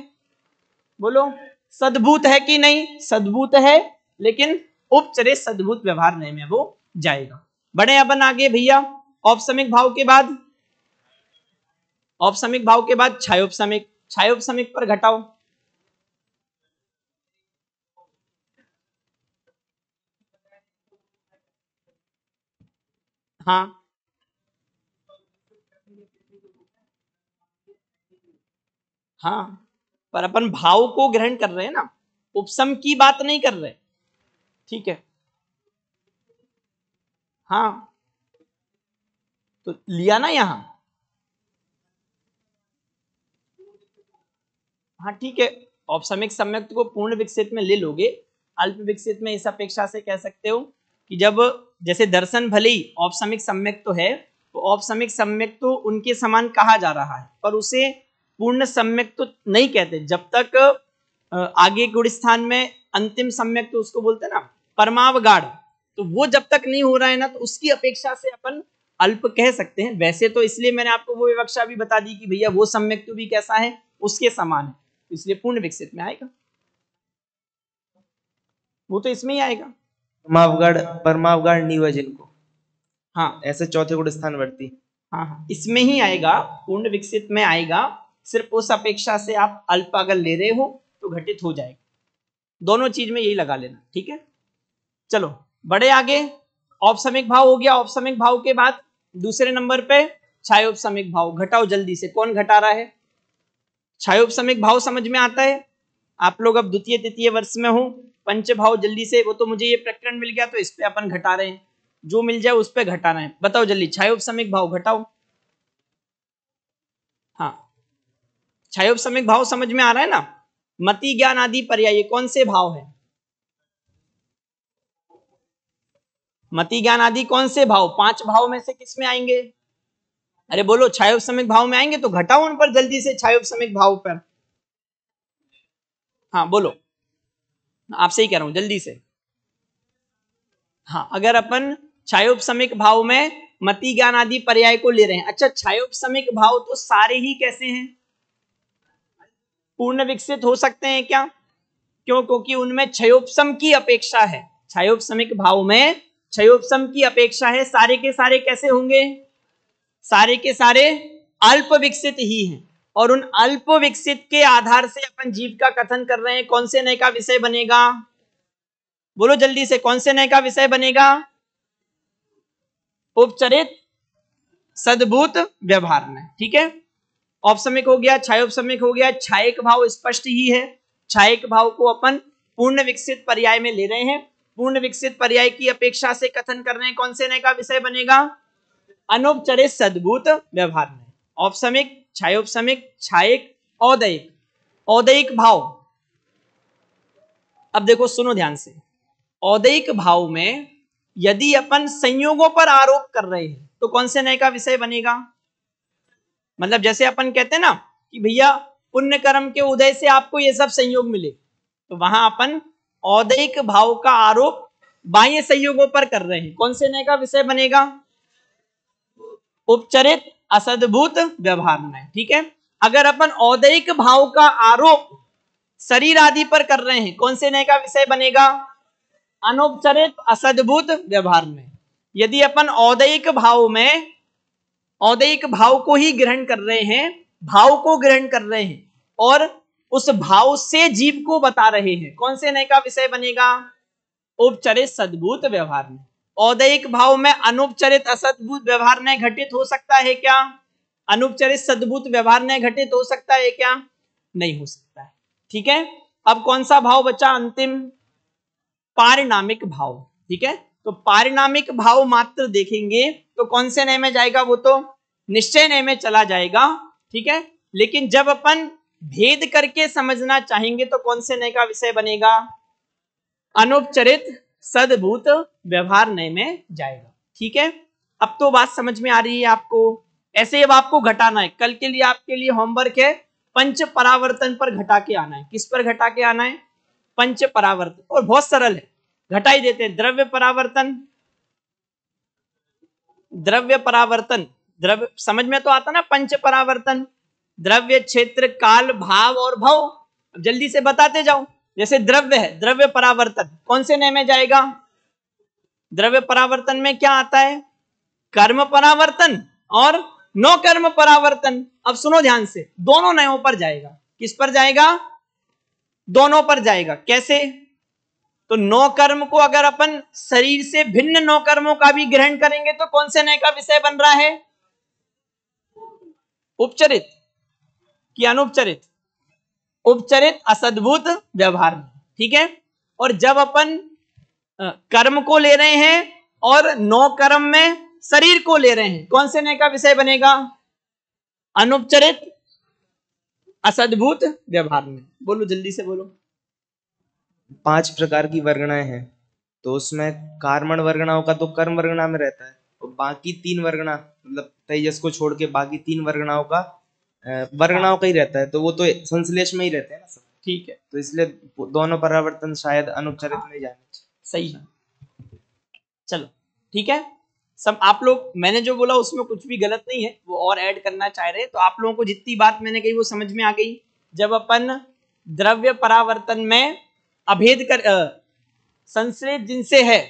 बोलो, सद्भूत है कि नहीं? सद्भूत है, लेकिन उपचरित सद्भूत व्यवहार नय में वो जाएगा। बढ़े अपन आगे भैया। औपसमिक भाव के बाद, औपसमिक भाव के बाद क्षयोपसमिक। क्षयोपसमिक पर घटाओ। हाँ, हाँ, पर अपन भाव को ग्रहण कर रहे हैं ना, उपसम की बात नहीं कर रहे। ठीक है, हाँ, तो लिया ना यहां। हाँ ठीक है, औपसमिक सम्यक्त को पूर्ण विकसित में ले लोगे, अल्प विकसित में इस अपेक्षा से कह सकते हो कि जब जैसे दर्शन भले ही औपसमिक सम्यक्त तो है, तो औपसमिक सम्यक्त तो उनके समान कहा जा रहा है, पर उसे पूर्ण सम्यक्त तो नहीं कहते। जब तक आगे गुण स्थान में अंतिम सम्यक्त तो उसको बोलते हैं ना परमावगाढ़, तो वो जब तक नहीं हो रहा है ना, तो उसकी अपेक्षा से अपन अल्प कह सकते हैं। वैसे तो इसलिए मैंने आपको वो विवक्षा भी बता दी कि भैया वो सम्यक्त भी कैसा है, उसके समान है, इसलिए पूर्ण विकसित में आएगा। वो तो इसमें ही आएगा। परमावगाढ़ निवजन को, हाँ ऐसे चौथे गुण स्थानवर्ती। हाँ, इसमें ही आएगा, पूर्ण विकसित में आएगा। सिर्फ उस अपेक्षा से आप अल्प अगर ले रहे हो तो घटित हो जाएगा। दोनों चीज में यही लगा लेना, ठीक है। चलो बड़े आगे। औपसमिक भाव हो गया। औपसमिक भाव के बाद दूसरे नंबर पे क्षयोपसमिक भाव। घटाओ जल्दी से, कौन घटा रहा है? क्षयोपसमिक भाव समझ में आता है? आप लोग अब द्वितीय तृतीय वर्ष में हो। पंच भाव जल्दी से, वो तो मुझे ये प्रकरण मिल गया तो इस पे अपन घटा रहे हैं, जो मिल जाए उस पे घटाना है। बताओ जल्दी, क्षयोपसमिक भाव घटाओ। हाँ, क्षयोपसमिक भाव समझ में आ रहा है ना? मति ज्ञान आदि पर्याय कौन से भाव है? मति ज्ञान आदि कौन से भाव? 5 भाव में से किस में आएंगे? अरे बोलो, छायोपसमिक भाव में आएंगे तो घटाओ उन पर जल्दी से, छायोपसमिक भाव पर। हाँ बोलो, आपसे ही कह रहा हूं जल्दी से। हाँ, अगर अपन छायोपसमिक भाव में मति ज्ञान आदि पर्याय को ले रहे हैं। अच्छा, छायोपसमिक भाव तो सारे ही कैसे हैं? पूर्ण विकसित हो सकते हैं क्या? क्यों? क्योंकि उनमें क्षयोपसम की अपेक्षा है। छायोपसमिक भाव में क्षयोपसम की अपेक्षा है। सारे के सारे कैसे होंगे? सारे के सारे अल्प विकसित ही हैं। और उन अल्प विकसित के आधार से अपन जीव का कथन कर रहे हैं। कौन से नय का विषय बनेगा? बोलो जल्दी से, कौन से नय का विषय बनेगा? उपचरित सद्भूत व्यवहार नय। ठीक है, औपसमिक हो गया, छायोपसमिक हो गया। छायक भाव स्पष्ट ही है। छायक भाव को अपन पूर्ण विकसित पर्याय में ले रहे हैं। पूर्ण विकसित पर्याय की अपेक्षा से कथन कर रहे हैं। कौन से नय का विषय बनेगा? अनुपचरित सद्भूत व्यवहार नय। औपसमिक, छायोपसमिक, छायक, औदयिक। औदयिक भाव, अब देखो सुनो ध्यान से। औदयिक भाव में यदि अपन संयोगों पर आरोप कर रहे हैं तो कौन से नय का विषय बनेगा? मतलब जैसे अपन कहते हैं ना कि भैया पुण्य कर्म के उदय से आपको ये सब संयोग मिले, तो वहां अपन औदयिक भाव का आरोप बाह्य संयोगों पर कर रहे हैं। कौन से नय का विषय बनेगा? उपचरित असद्भूत व्यवहार नय। ठीक है, अगर अपन औदयिक भाव का आरोप शरीर आदि पर कर रहे हैं, कौन से नय का विषय बनेगा? अनुपचरित असद्भूत व्यवहार नय। यदि अपन औदयिक भाव में औदयिक भाव को ही ग्रहण कर रहे हैं, भाव को ग्रहण कर रहे हैं और उस भाव से जीव को बता रहे हैं, कौन से नय का विषय बनेगा? उपचरित सद्भूत व्यवहार नय। औदयिक भाव में अनुपचरित असद्भूत व्यवहार नय घटित हो सकता है क्या? अनुपचरित सद्भूत व्यवहार नय घटित हो सकता है क्या? नहीं हो सकता है। ठीक है, अब कौन सा भाव बचा अंतिम? पारिणामिक भाव। ठीक है, तो पारिणामिक भाव मात्र देखेंगे तो कौन से नय में जाएगा? वो तो निश्चय नय में चला जाएगा। ठीक है, लेकिन जब अपन भेद करके समझना चाहेंगे तो कौन से नय का विषय बनेगा? अनुपचरित सद्भूत व्यवहार नय में जाएगा। ठीक है, अब तो बात समझ में आ रही है आपको। ऐसे अब आपको घटाना है। कल के लिए आपके लिए होमवर्क है, पंच परावर्तन पर घटा के आना है। किस पर घटा के आना है? पंच परावर्तन। और बहुत सरल है, घटा ही देते हैं। द्रव्य परावर्तन, द्रव्य परावर्तन, द्रव्य समझ में तो आता ना। पंच परावर्तन, द्रव्य, क्षेत्र, काल, भाव और भव। अब जल्दी से बताते जाओ। जैसे द्रव्य है, द्रव्य परावर्तन कौन से नय में जाएगा? द्रव्य परावर्तन में क्या आता है? कर्म परावर्तन और नो कर्म परावर्तन। अब सुनो ध्यान से, दोनों नयों पर जाएगा। किस पर जाएगा? दोनों पर जाएगा। कैसे? तो नौ कर्म को अगर अपन शरीर से भिन्न नौ कर्मों का भी ग्रहण करेंगे तो कौन से नय का विषय बन रहा है? उपचरित कि अनुपचरित? उपचरित असद्भूत व्यवहार। ठीक है, और जब अपन कर्म को ले रहे हैं और नौ कर्म में शरीर को ले रहे हैं, कौन से नय का विषय बनेगा? अनुपचरित असद्भूत व्यवहार में। बोलो जल्दी से बोलो। 5 प्रकार की वर्गणाएं हैं, तो उसमें कार्मण वर्गणाओं का तो कर्म वर्गणा में रहता है, और बाकी 3 वर्गणा मतलब तेजस को छोड़ के बाकी 3 वर्गणाओं का वर्गणाओं का ही रहता है, तो वो तो संश्लेष में ही रहते हैं ना सब। ठीक है, तो इसलिए दोनों परावर्तन शायद अनुपचरित में जाने चाहिए। सही है, चलो ठीक है। सब आप लोग, मैंने जो बोला उसमें कुछ भी गलत नहीं है, वो और ऐड करना चाह रहे तो आप लोगों को जितनी बात मैंने कही वो समझ में आ गई। जब अपन द्रव्य परावर्तन में अभेद कर संश्लेष जिनसे है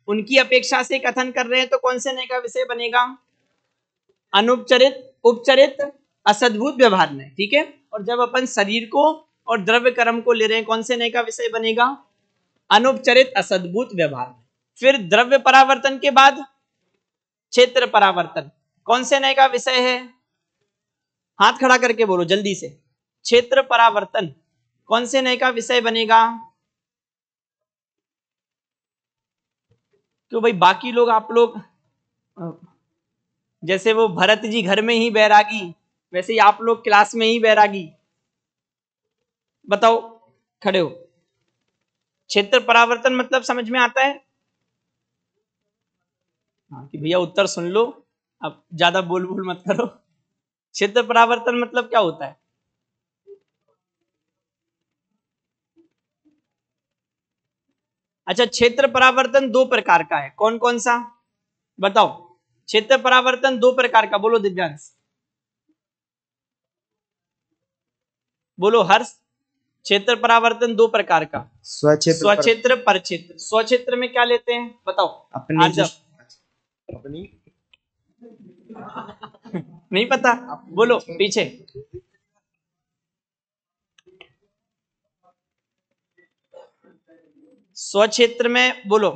उनकी अपेक्षा से कथन कर रहे हैं तो कौन से नय का विषय बनेगा? अनुपचरित, उपचरित, असद्भूत व्यवहार नय। ठीक है, और जब अपन शरीर को और द्रव्य कर्म को ले रहे हैं, कौन से नय का विषय बनेगा? अनुपचरित असद्भूत व्यवहार नय। फिर द्रव्य परावर्तन के बाद क्षेत्र परावर्तन, कौन से नय का विषय है? हाथ खड़ा करके बोलो जल्दी से। क्षेत्र परावर्तन कौन से नय का विषय बनेगा? तो भाई बाकी लोग, आप लोग जैसे वो भरत जी घर में ही बैरागी, वैसे ही आप लोग क्लास में ही बैरागी। बताओ खड़े हो। क्षेत्र परावर्तन मतलब समझ में आता है? हाँ, कि भैया उत्तर सुन लो, अब ज्यादा बोल बोल मत करो। क्षेत्र परावर्तन मतलब क्या होता है? अच्छा, क्षेत्र परावर्तन दो प्रकार का है, कौन कौन सा बताओ? क्षेत्र परावर्तन दो प्रकार का, बोलो दिव्यांश, बोलो हर्ष। क्षेत्र परावर्तन दो प्रकार का, स्वक्षेत्र परक्षेत्र। स्वक्षेत्र में क्या लेते हैं बताओ? अपनी जो अपनी नहीं पता, बोलो पीछे। स्वक्षेत्र में बोलो।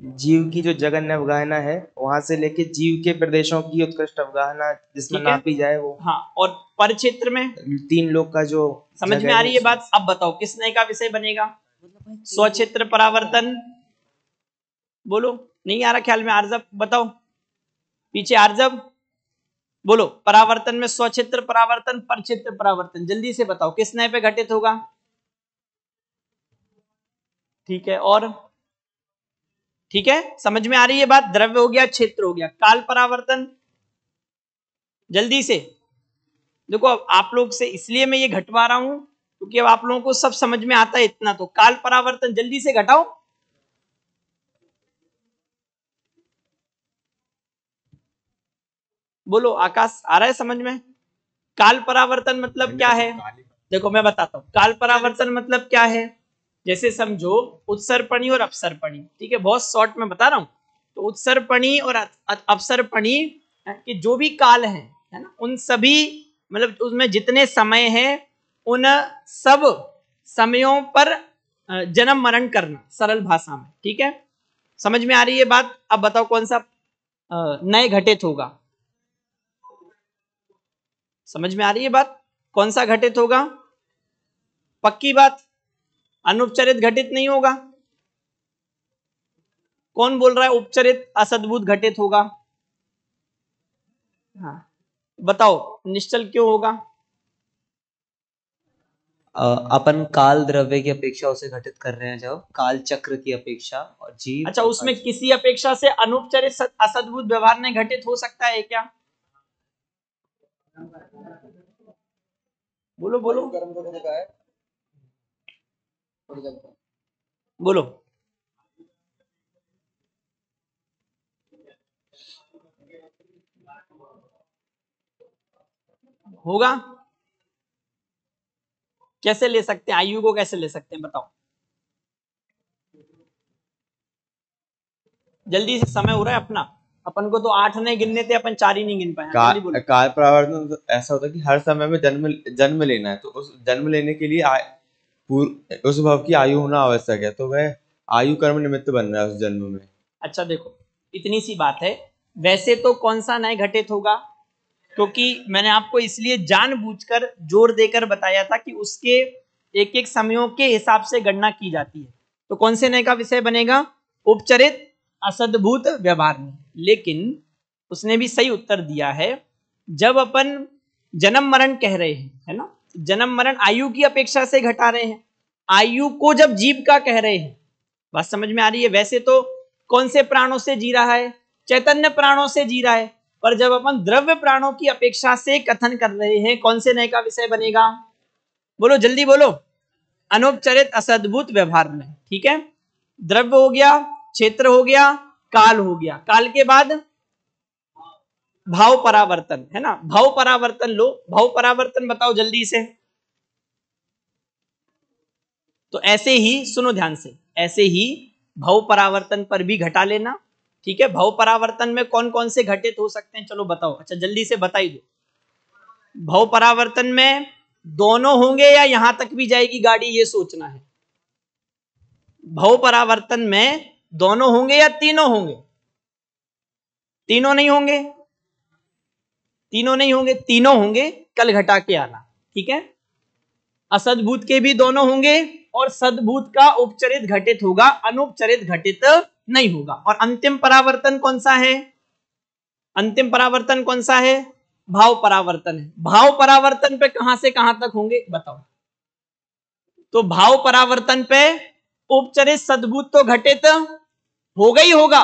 जीव की जो जगन्य अवगाहना है वहां से लेके जीव के प्रदेशों की उत्कृष्ट अवगाहना जिसमें ठीक है? नापी जाए वो। हाँ, और परिक्षेत्र में तीन लोग का जो समझ जगह में आ है रही है बात? अब बताओ किस नए का विषय बनेगा? स्वक्षेत्र परावर्तन, बोलो। नहीं आ रहा ख्याल में? आर्जव बताओ, पीछे आर्जव बोलो। परावर्तन में स्वक्षेत्र परावर्तन, परक्षेत्र परावर्तन, जल्दी से बताओ किस नए पे घटित होगा? ठीक है, और ठीक है, समझ में आ रही है बात? द्रव्य हो गया, क्षेत्र हो गया। काल परावर्तन जल्दी से देखो। अब आप लोग से इसलिए मैं ये घटवा रहा हूं क्योंकि अब आप लोगों को सब समझ में आता है इतना, तो काल परावर्तन जल्दी से घटाओ। बोलो आकाश, आ रहा है समझ में? काल परावर्तन मतलब क्या है? देखो मैं बताता हूं, काल परावर्तन मतलब क्या है। जैसे समझो उत्सर्पणी और अपसर्पणी, ठीक है, बहुत शॉर्ट में बता रहा हूं। तो उत्सर्पणी और अपसर्पणी के जो भी काल है ना, उन सभी मतलब उसमें जितने समय है उन सब समयों पर जन्म मरण करना, सरल भाषा में, ठीक है? समझ में आ रही है बात? अब बताओ कौन सा नए घटित होगा? समझ में आ रही है बात? कौन सा घटित होगा? पक्की बात, अनुपचरित घटित नहीं होगा। कौन बोल रहा है उपचरित असद्भुत घटित होगा? हाँ बताओ, निश्चल क्यों होगा? अपन काल द्रव्य की अपेक्षा उसे घटित कर रहे हैं, जब काल चक्र की अपेक्षा, और जीव। अच्छा, उसमें किसी अपेक्षा से अनुपचरित असद्भुत व्यवहार नहीं घटित हो सकता है क्या? बोलो बोलो बोलो। होगा? कैसे ले सकते हैं? आयु को कैसे ले सकते हैं बताओ जल्दी से, समय हो रहा है अपना। अपन को तो 8 नहीं गिनने थे, अपन 4 ही नहीं गिन पाए। जल्दी बोलो। काल परावर्तन तो ऐसा होता है कि हर समय में जन्म लेना है, तो उस जन्म लेने के लिए उस भव की आयु होना आवश्यक है, तो वह आयु कर्म निमित्त बन रहा है उस जन्म में। अच्छा देखो, इतनी सी बात है। वैसे तो कौन सा नए घटित होगा? क्योंकि मैंने आपको इसलिए जानबूझकर जोर देकर बताया था कि उसके एक एक समयों के हिसाब से गणना की जाती है। तो कौन से नए का विषय बनेगा? उपचरित असद्भुत व्यवहार में। लेकिन उसने भी सही उत्तर दिया है। जब अपन जन्म मरण कह रहे हैं, है ना, जन्म मरण आयु की अपेक्षा से घटा रहे हैं, आयु को जब जीव का कह रहे हैं, बात समझ में आ रही है? वैसे तो कौन से प्राणों से जी रहा है? चैतन्य प्राणों से जी रहा है। पर जब अपन द्रव्य प्राणों की अपेक्षा से कथन कर रहे हैं, कौन से नए का विषय बनेगा? बोलो जल्दी बोलो। अनुपचरित असद्भुत व्यवहार में, ठीक है? द्रव्य हो गया, क्षेत्र हो गया, काल हो गया। काल के बाद भाव परावर्तन, है ना? भाव परावर्तन लो। भाव परावर्तन बताओ जल्दी से। तो ऐसे ही सुनो ध्यान से, ऐसे ही भाव परावर्तन पर भी घटा लेना, ठीक है? भाव परावर्तन में कौन कौन से घटित हो सकते हैं, चलो बताओ। अच्छा जल्दी से बता ही दो। भाव परावर्तन में दोनों होंगे या यहां तक भी जाएगी गाड़ी, ये सोचना है। भाव परावर्तन में दोनों होंगे या तीनों होंगे? तीनों नहीं होंगे, तीनों नहीं होंगे, तीनों होंगे। कल घटा के आना, ठीक है? असद्भुत के भी दोनों होंगे और सद्भुत का उपचरित घटित होगा, अनुपचरित घटित नहीं होगा। और अंतिम परावर्तन कौन सा है? अंतिम परावर्तन कौन सा है? भाव परावर्तन है। भाव परावर्तन पे कहां से कहां तक होंगे बताओ। तो भाव परावर्तन पे उपचरित सद्भूत तो घटित होगा ही होगा,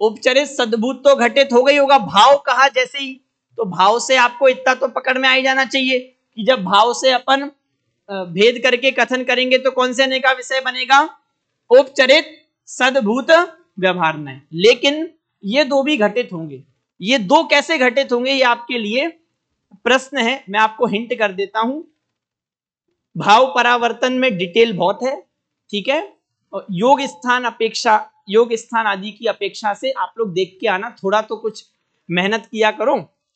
उपचरित सद्भूत तो घटित हो गई होगा। भाव कहा जैसे ही, तो भाव से आपको इतना तो पकड़ में आ ही जाना चाहिए कि जब भाव से अपन भेद करके कथन करेंगे तो कौन से नय का विषय बनेगा, उपचरित सद्भूत व्यवहार नय। लेकिन ये दो भी घटित होंगे। ये दो कैसे घटित होंगे, ये आपके लिए प्रश्न है, मैं आपको हिंट कर देता हूं। भाव परावर्तन में डिटेल बहुत है, ठीक है। और योग स्थान अपेक्षा, योग स्थान आदि की अपेक्षा से आप लोग देख के आना, थोड़ा तो कुछ मेहनत किया करो,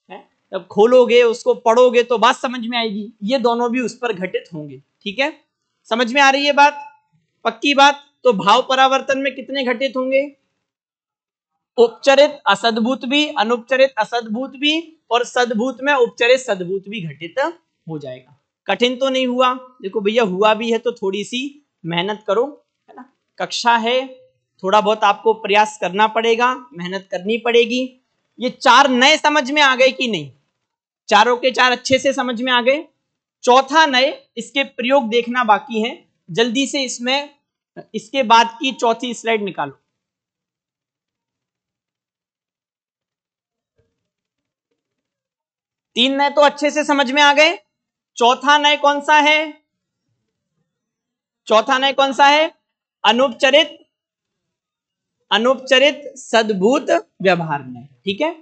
है? जब खोलोगे उसको पढ़ोगे तो बात समझ में आएगी। ये दोनों भी उस पर घटित होंगे, ठीक है। समझ में आ रही है बात, पक्की बात। तो भाव परावर्तन में कितने घटित होंगे, उपचरित असद्भूत भी, अनुपचरित असद्भूत भी, और सद्भूत में उपचरित सद्भूत भी घटित हो जाएगा। कठिन तो नहीं हुआ, देखो भैया हुआ भी है तो थोड़ी सी मेहनत करो, है ना। कक्षा है, थोड़ा बहुत आपको प्रयास करना पड़ेगा, मेहनत करनी पड़ेगी। ये चार नए समझ में आ गए कि नहीं, चारों के चार अच्छे से समझ में आ गए। चौथा नए, इसके प्रयोग देखना बाकी है, जल्दी से इसमें इसके बाद की चौथी स्लाइड निकालो। तीन नए तो अच्छे से समझ में आ गए, चौथा नय कौन सा है, चौथा नय कौन सा है, अनुपचरित, अनुपचरित सद्भूत व्यवहार नय, ठीक है।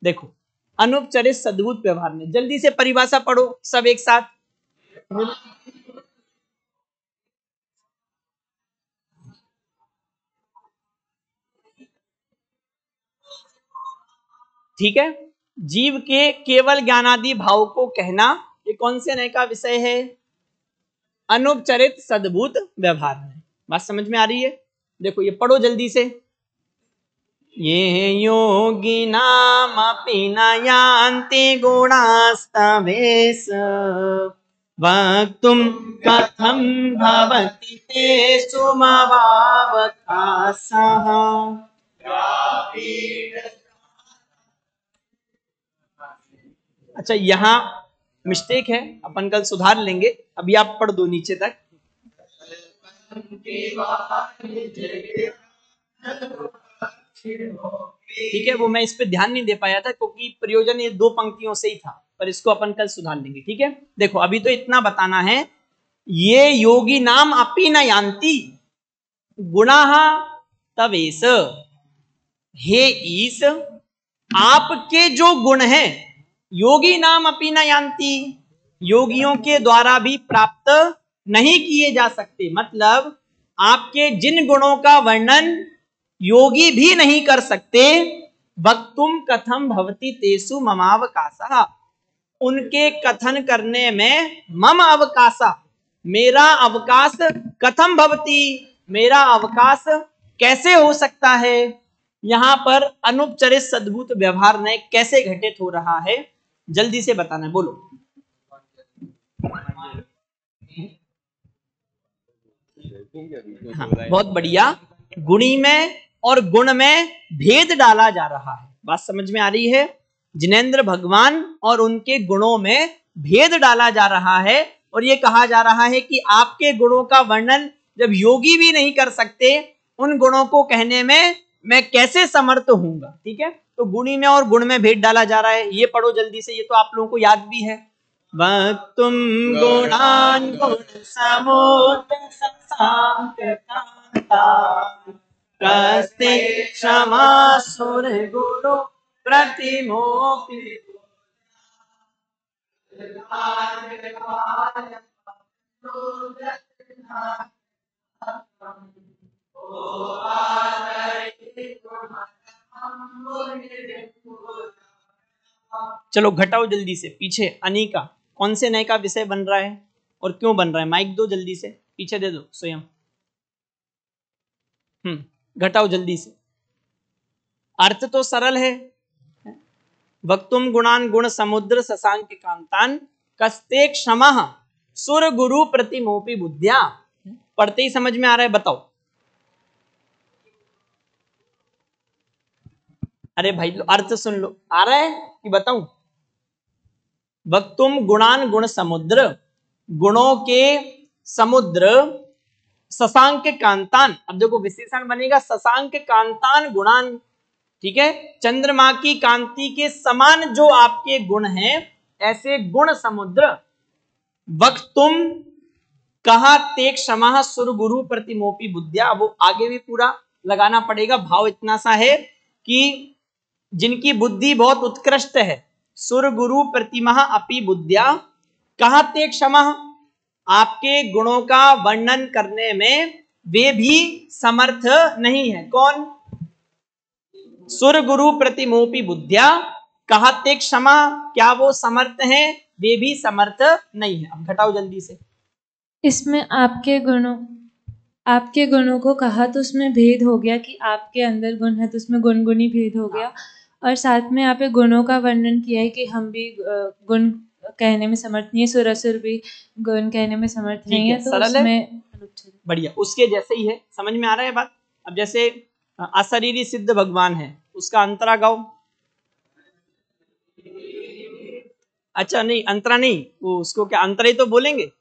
देखो अनुपचरित सद्भूत व्यवहार नय, जल्दी से परिभाषा पढ़ो सब एक साथ। ठीक है, जीव के केवल ज्ञानादि भाव को कहना, ये कौन से नय का विषय है, अनुपचरित सद्भूत व्यवहार नय। बात समझ में आ रही है, देखो ये पढ़ो जल्दी से। ये योगी नाम अपि न यान्ति गुणास्तवेश, वक्तुम कथम भवति तेषु मवावकाशः। अच्छा यहाँ मिस्टेक है, अपन कल सुधार लेंगे, अभी आप पढ़ दो नीचे तक। ठीक है, वो मैं इस पे ध्यान नहीं दे पाया था क्योंकि प्रयोजन ये दो पंक्तियों से ही था, पर इसको अपन कल सुधार लेंगे, ठीक है। देखो अभी तो इतना बताना है, ये योगी नाम अपि न यान्ति गुणाः तवेश, हे ईश आपके जो गुण हैं योगी नाम अपि न यान्ति, योगियों के द्वारा भी प्राप्त नहीं किए जा सकते। मतलब आपके जिन गुणों का वर्णन योगी भी नहीं कर सकते, वक्तुम कथम भवति तेषु ममावकाशः, उनके कथन करने में मम अवकाशः, मेरा अवकाश, कथम भवति, मेरा अवकाश कैसे हो सकता है। यहां पर अनुपचरित सद्भूत व्यवहार ने कैसे घटित हो रहा है, जल्दी से बताना है, बोलो। हाँ, बहुत बढ़िया, गुणी में और गुण में भेद डाला जा रहा है, बात समझ में आ रही है। जिनेंद्र भगवान और उनके गुणों में भेद डाला जा रहा है, और ये कहा जा रहा है कि आपके गुणों का वर्णन जब योगी भी नहीं कर सकते, उन गुणों को कहने में मैं कैसे समर्थ होऊंगा। ठीक है, तो गुणी में और गुण में भेद डाला जा रहा है, ये पढ़ो जल्दी से, ये तो आप लोगों को याद भी है। वक्तुम गुणान गुण समुत कस्ते क्षमा सुर गुरु प्रतिमोपि। चलो घटाओ जल्दी से, पीछे अनिका कौन से नए का विषय बन रहा है और क्यों बन रहा है, माइक दो जल्दी से, पीछे दे दो स्वयं। घटाओ जल्दी से, अर्थ तो सरल है। वक्तुम गुणान गुण समुद्र शशांक कांतान कस्ते क्षमः सुर गुरु प्रतिमोपि बुद्धिया। पढ़ते ही समझ में आ रहा है, बताओ। अरे भाई अर्थ सुन लो, आ रहा है कि बताऊं? वक्तुम गुणान गुण समुद्र, गुणों के समुद्र, शशांक कांतान, अब देखो विशेषण बनेगा शशांक कांतान गुणान, ठीक है, चंद्रमा की कांति के समान जो आपके गुण हैं, ऐसे गुण समुद्र। वक्तुम कहा ते क्षमा सुर गुरु प्रतिमोपी बुद्धिया, वो आगे भी पूरा लगाना पड़ेगा। भाव इतना सा है कि जिनकी बुद्धि बहुत उत्कृष्ट है, सुर गुरु प्रतिमा अपि बुद्धिया, कहा ते क्षमा, आपके गुणों का वर्णन करने में वे भी समर्थ नहीं है। कौन? सुर गुरु प्रतिमोपी बुद्धिया, कहते क्षमा, क्या वो समर्थ हैं? वे भी समर्थ नहीं है। अब घटाओ जल्दी से। इसमें आपके गुणों को कहा तो उसमें भेद हो गया कि आपके अंदर गुण है, तो उसमें गुण गुणी भेद हो गया। और साथ में यहाँ पे गुणों का वर्णन किया है कि हम भी गुण कहने में समर्थ नहीं है, सुरसुर भी गुण कहने में समर्थ नहीं है, तो सरल उसमें है, बढ़िया, उसके जैसे ही है। समझ में आ रहा है बात? अब जैसे अशरीरी सिद्ध भगवान है, उसका अंतरा गाओ। अच्छा नहीं, अंतरा नहीं, वो उसको क्या अंतरा ही तो बोलेंगे,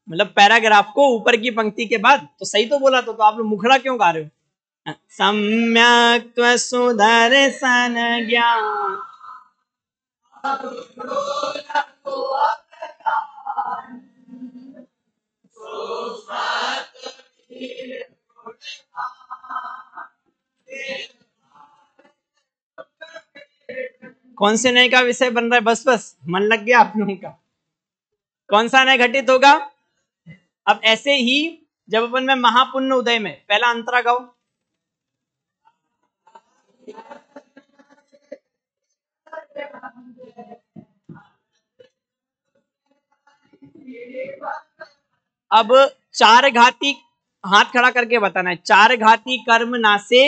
मतलब पैराग्राफ को ऊपर की पंक्ति के बाद। तो सही तो बोला, तो आप लोग मुखड़ा क्यों गा रहे हो? सम्यक सुदर्शन ज्ञान, कौन से नए का विषय बन रहा है? बस बस मन लग गया आप लोगों का। कौन सा नय घटित होगा? अब ऐसे ही जब अपन में महापुण्य उदय में पहला अंतरा गाओ। अब चार घाती, हाथ खड़ा करके बताना है, चार घाती कर्म नासे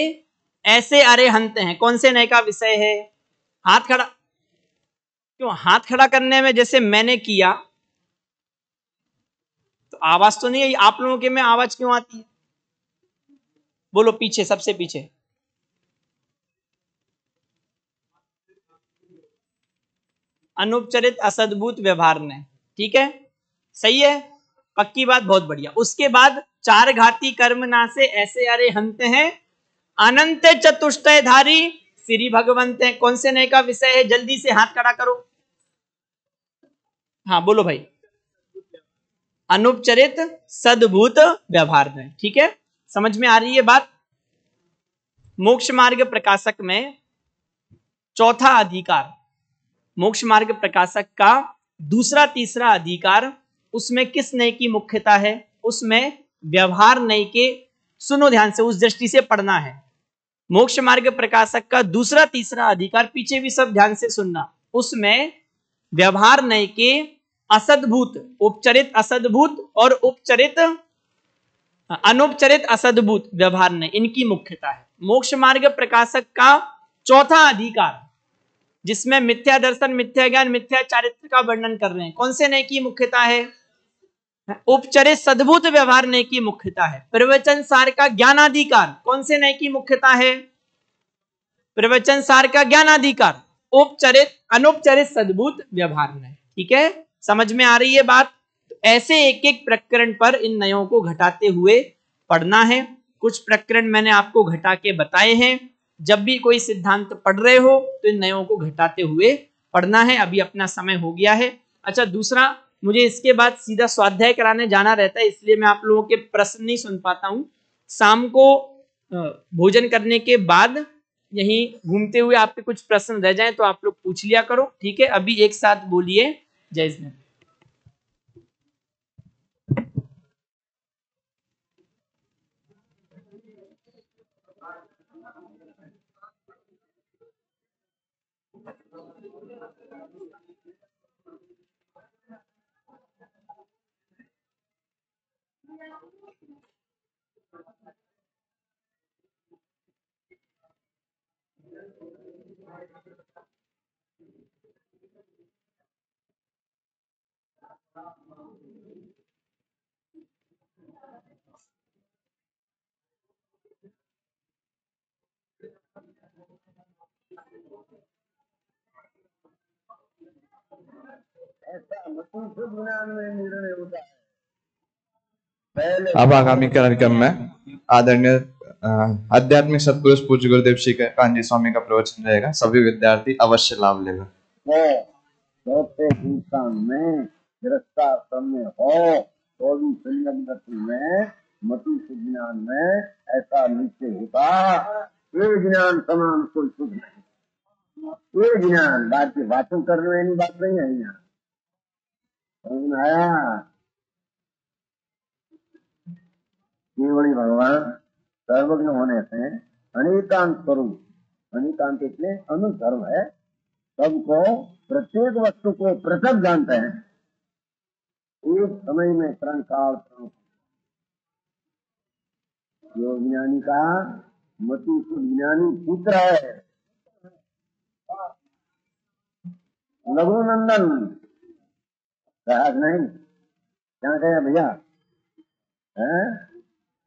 ऐसे अरे हंत हैं, कौन से नय का विषय है? हाथ खड़ा क्यों? हाथ खड़ा करने में जैसे मैंने किया तो आवाज तो नहीं आई, आप लोगों के में आवाज क्यों आती है? बोलो, पीछे, सबसे पीछे। अनुपचरित असद्भुत व्यवहार ने, ठीक है, सही है, पक्की बात, बहुत बढ़िया। उसके बाद चार घाती कर्म नासे ऐसे अरे हंत हैं, अनंत चतुष्टय धारी श्री भगवंत हैं, कौन से नय का विषय है? जल्दी से हाथ खड़ा करो। हाँ बोलो भाई। अनुपचरित सद्भुत व्यवहार में, ठीक है, समझ में आ रही है बात? मोक्ष मार्ग प्रकाशक में चौथा अधिकार, मोक्ष मार्ग प्रकाशक का दूसरा तीसरा अधिकार, उसमें किस नय की मुख्यता है? उसमें व्यवहार नय के, सुनो ध्यान से, उस दृष्टि से पढ़ना है। मोक्ष मार्ग प्रकाशक का दूसरा तीसरा अधिकार, पीछे भी सब ध्यान से सुनना, उसमें व्यवहार नय के असद्भुत, उपचरित असद्भुत और उपचरित अनुपचरित असद्भुत व्यवहार नय, इनकी मुख्यता है। मोक्ष मार्ग प्रकाशक का चौथा अधिकार, जिसमें मिथ्या दर्शन, मिथ्या ज्ञान, मिथ्या चारित्र का वर्णन कर रहे हैं, कौन से नय की मुख्यता है? उपचरित सद्भुत व्यवहार नय की मुख्यता है। प्रवचन सार का ज्ञानाधिकार, कौन से नय की मुख्यता है? प्रवचन सार का ज्ञानाधिकार, उपचरित अनुपचरित सद्भुत व्यवहार नय, ठीक है, समझ में आ रही है बात? तो ऐसे एक एक प्रकरण पर इन नयों को घटाते हुए पढ़ना है। कुछ प्रकरण मैंने आपको घटा के बताए हैं, जब भी कोई सिद्धांत पढ़ रहे हो तो इन नयों को घटाते हुए पढ़ना है। अभी अपना समय हो गया है। अच्छा, दूसरा, मुझे इसके बाद सीधा स्वाध्याय कराने जाना रहता है, इसलिए मैं आप लोगों के प्रश्न नहीं सुन पाता हूं। शाम को भोजन करने के बाद यहीं घूमते हुए आपके कुछ प्रश्न रह जाएं तो आप लोग पूछ लिया करो, ठीक है? अभी एक साथ बोलिए जय श्री राम। ऐसा मतीसु ज्ञान में निर्णय होता है। पहले अब आगामी कार्यक्रम में आदरणीय आध्यात्मिक सतपुरुष पूज्य गुरुदेव श्री कांजी स्वामी का प्रवचन रहेगा। सभी विद्यार्थी अवश्य लाभ लेगा। चौथे हिंदुस्तान में गृहस्थाश्रम में हो तो भी संयम गति में मतीसु ज्ञान में ऐसा निश्चय होता, ये ज्ञान समान कोई सुख नहीं। ये ज्ञान बात की बातों करने वाली बात नहीं है। यहाँ समझ में आया? केवली भगवान सर्वज्ञ होने से अनेकांत स्वरूप, अनेकांत इसलिए अनुधर्म है, सबको प्रत्येक वस्तु को पृथक जानते हैं। एक समय में क्षण काल जो ज्ञानी का मतीसु ज्ञानी पुत्र है, लघुनंदन कहा नहीं, क्या कहे भैया?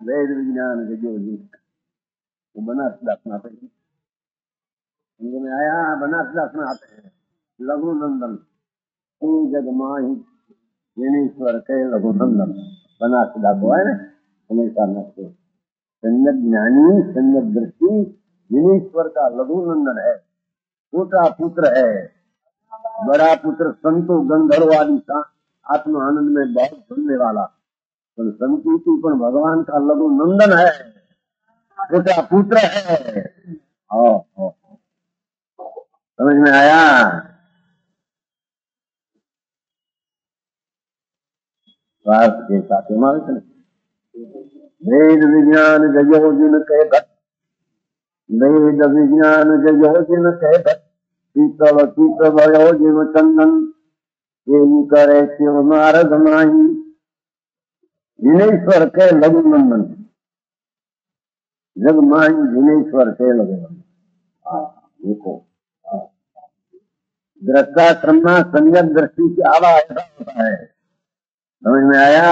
वेद विज्ञान के जो वो बनारस दासना पे में आया, बनारस दासना आते हैं। लघुनंदन जग माही ज्ञानेश्वर के लघुनंदन बनारस दास है ना, हमेशा नष्ट सम्यक ज्ञानी सम्यक दृष्टि ज्ञानेश्वर का लघुनंदन है, छोटा पुत्र है। बड़ा पुत्र संतो गंधर्व आदि आत्मा आनंद में बहुत सुनने वाला, पर संतुष्टि पर भगवान का लघु नंदन है, छोटा पुत्र है। समझ में आया? स्वार्थ के साथ वेद विज्ञान जयो जिन कह घट, वेद विज्ञान जयो जिन कह घट, शीतल शीत भयो जिन चंदन, ये करे शिव नारद माही जिनेश्वर के लघुनंदन। जग माही जिनेश्वर के लघुनंदन। देखो दृष्टाश्रम में सम्यक दृष्टि की आवाज ऐसा होता है। समझ में आया?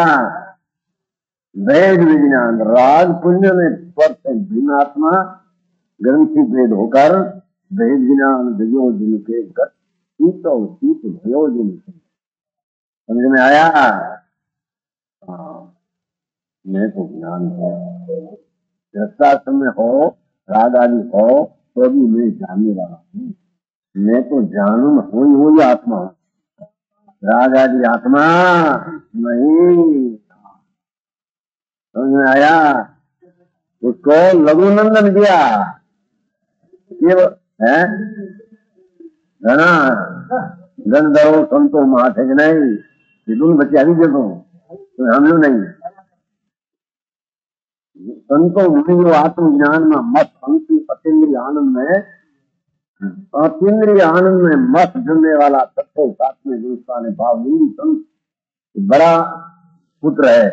वेद विज्ञान राग पुण्य में स्पर्श भिन्न आत्मा ग्रंथि भेद होकर वेद ज्ञान जयो जिन के घट, शीत शीत भयो जिन। समझ में आया? मैं तो ज्ञान है, दृष्टाश्रम में हो राग आदि हो तो भी मैं जानने वाला हूँ। मैं तो जानून हो ही आत्मा हूँ, राग आदि आत्मा नहीं। समझ में आया? उसको लघुनंदन दिया ये है घना गंधर्व संतो महाथे नहीं, दोनों बच्चे अभी देखो तो हम लोग नहीं। संतो मुनि आत्मज्ञान में मत अंति अतीन्द्रिय आनंद में, अतीन्द्रिय आनंद में मत जुड़ने वाला सबको साथ में दूसरा ने भाव नहीं। संत बड़ा पुत्र है,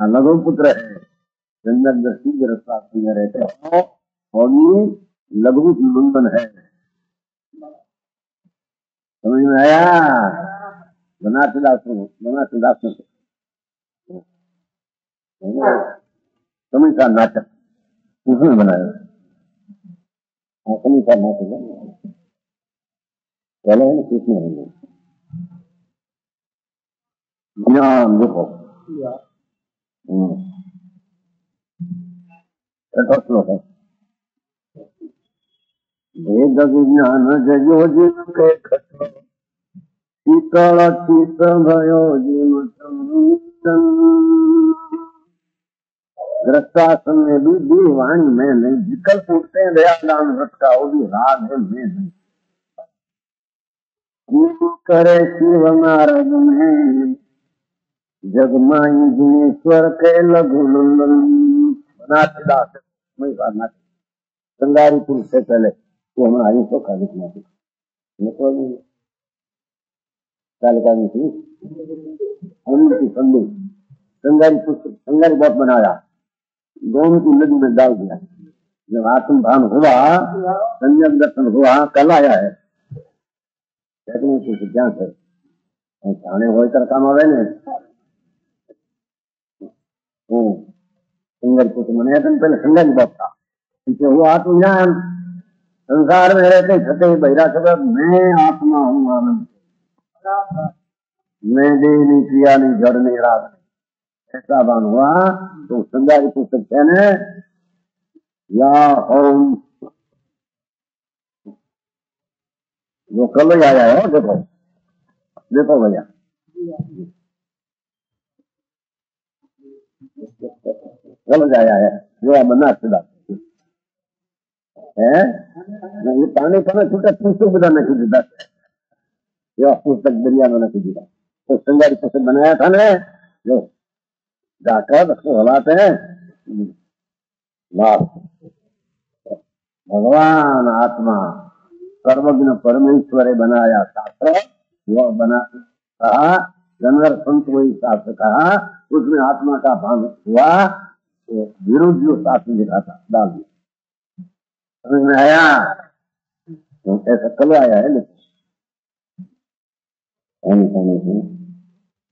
लघु पुत्र है, जन्नत दृष्टि गिरफ्तार में रहते हो और लघु नंदन है। समझ में आया? बनारस समझ का नाटक उसने बनाया, समझ का नाटक पहले है ना, किसने है ज्ञान देखो श्लोक है। वेद विज्ञान जयो जिन के घट, शीतल शीत भयो जिन चंदन। ग्रस्तासन में भी वाणी में नहीं, विकल्प उठते हैं दयादान व्रत का, वो भी राग है में नहीं। करे शिव नारद में जगमाई जिनेश्वर के लघुनंदन। बनारस संगारी पुरुष से पहले वो हमारी तो खाली संगारी पुरुष संगारी बहुत बनाया, दोनों की नदी में डाल दिया। जब आत्म भान हुआ, संयम दर्शन हुआ, कल आया है क्या सर थाने हो काम आवे ने संगर को मनाया था पहले। संगर बहुत था पीछे हुआ आत्मज्ञान। संसार में रहते छते बहिरा सब मैं आत्मा हूँ आनंद, मैं दे नहीं क्रिया नहीं जड़ नहीं राग नहीं, ऐसा भान हुआ तो संज्ञा की पुस्तक कहने या ओम वो कल ही आया है। देखो देखो भैया कल ही आया है जो बना सीधा है ये पानी पर छोटा पुस्तक बनाने की जरूरत है। यह पुस्तक दरिया में नहीं दिया तो संज्ञा की पुस्तक बनाया था ना जो जाकर उसको हलाते हैं लाभ भगवान आत्मा सर्वज्ञ परमेश्वर बनाया शास्त्र वह बना कहा जनवर संत वही शास्त्र कहा उसमें आत्मा का भान हुआ तो विरुद्ध जो शास्त्र लिखा था डाल दिया समझ में आया तो ऐसा कल आया है लेकिन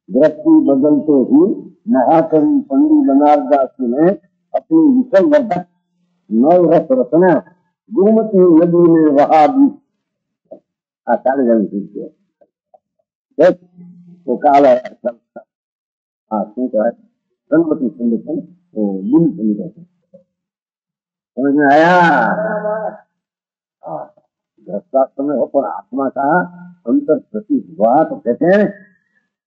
दृष्टि बदलते ही महाकवि पंडित बनारदास ने अपनी विषम वर्धक नव रस रचना गुरुमती नदी में वहा भी आचार्य जन सिद्ध वो काल है हाँ શું કહેવાય ગણપતિ સંગઠન वो गुरु संगठन समझ में आया शास्त्र में हो पर आत्मा का अंतर प्रतीत हुआ तो कहते हैं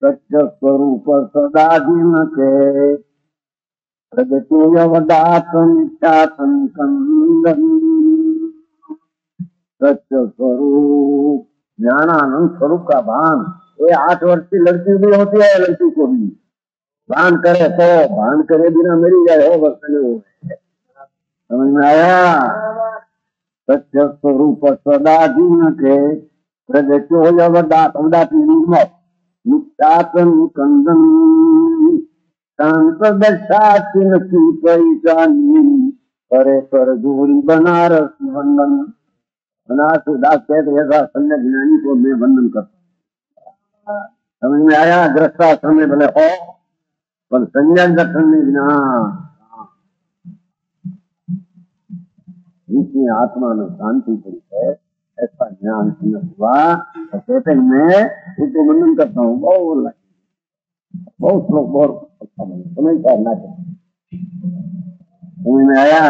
सत्य स्वरूप सदा दिन के सत्य स्वरूप ज्ञानानंद स्वरूप का भान ये 8 वर्ष की लड़की भी होती है लड़की को भी भान करे तो भान करे बिना मेरी जाए हो बस समझ में आया सत्य स्वरूप सदा दिन के कंदन शांत दशाचिन की पहचानी करे कर गोरी बनारस वंदन बनारस कहते ऐसा संजय ज्ञानी को मैं वंदन करता समझ में आया ग्रस्ताश्रम में भले हो पर संजय दर्शन में बिना जिसमें आत्मा में शांति पड़ी है ऐसा ज्ञान हुआ तो कहते हैं मैं उसको वंदन करता हूँ बहुत लोग बहुत अच्छा समझ करना चाहिए समझ में आया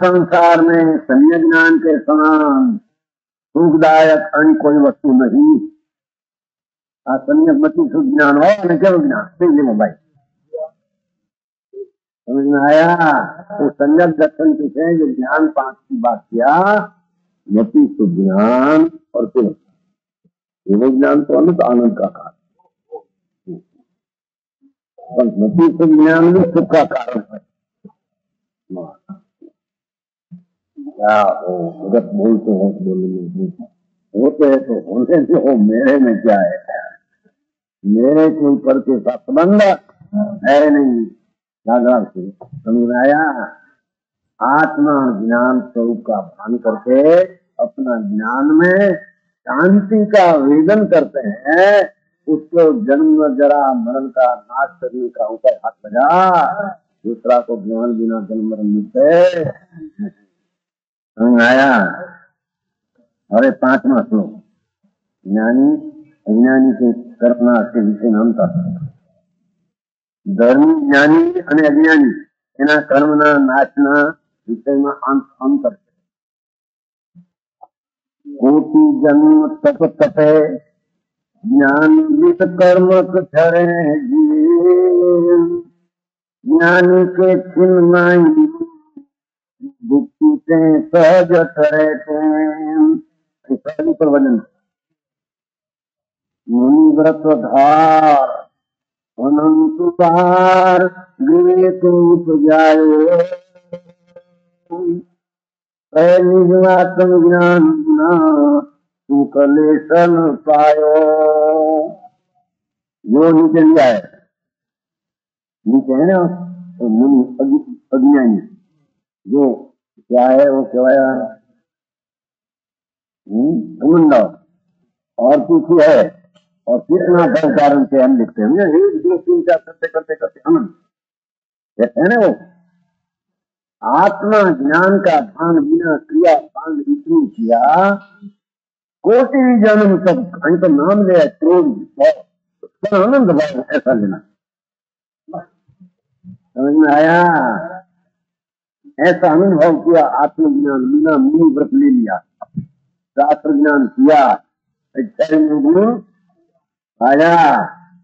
संसार में सम्यक ज्ञान के समान सुखदायक अन्य कोई वस्तु नहीं सम्यक मत सुख ज्ञान हो न केवल ज्ञान देखो भाई समझ में आया तो सम्यक दर्शन के जो ज्ञान 5 की बात किया मति सुख ज्ञान और फिर ज्ञान तो अनंत आनंद का कारण मति सुख ज्ञान भी सुख का कारण है क्या हो जगत बोलते हो बोलने होते है तो होने से हो मेरे में क्या है मेरे के ऊपर के साथ संबंध है नहीं से समझ में आया आत्मा ज्ञान स्वरूप का भान करके अपना ज्ञान में शांति का वेदन करते हैं उसको जन्म जरा मरण का नाश करने का ऊपर हाथ लगा दूसरा को ज्ञान बिना जन्म मरण मिलते समझ आया। अरे 5वां श्लोक ज्ञानी अज्ञानी के कर्मना के विषय में अंतर धर्मी ज्ञानी અને अज्ञानी એના કર્મના નાશના વિષયમાં અંતર છે कोटि जन्म तप तपे ज्ञान वित कर्म करे ज्ञानी के चिन्मय भुक्ति से सहज करे प्रवचन मुनि व्रत धार अनंत बार विवेक उपजाए निजवात्म ज्ञान तू कलेशन पायो जो नीचे लिया है नीचे है ना तो मुनि अज्ञानी जो क्या है वो कहवाया घमंड और कुछ है और कितना बड़े कारण से हम लिखते हैं 1 2 3 4 करते करते करते हम कहते हैं ना वो आत्मा ज्ञान का भान बिना क्रिया भान इतनी किया कोटि जन्म तक अंत नाम ले क्रोध आनंद भाव ऐसा लेना। समझ में आया? ऐसा अनुभव किया, आत्मज्ञान बिना मूल व्रत ले लिया, शास्त्र ज्ञान किया, गुण आया,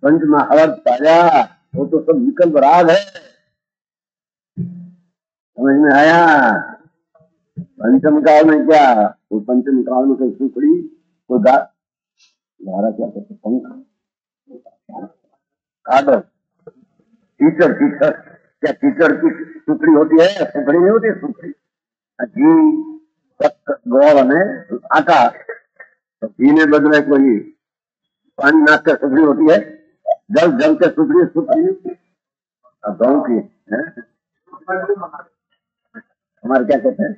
पंच महावर्त आया, वो तो सब विकल्प राग है। समझ में आया? पंचम काल में क्या, वो पंचम काल में कोई सुखड़ी, कोई धारा क्या कहते, पंख काटो, कीचड़ कीचड़, क्या कीचड़ की सुखड़ी होती है? सुखड़ी नहीं होती, सुखड़ी घी गोल में आटा, तो घी में बदले कोई पानी नाक के सुखड़ी होती है, जल जल के सुखड़ी सुखड़ी गाँव की है। हमारे क्या कहते हैं,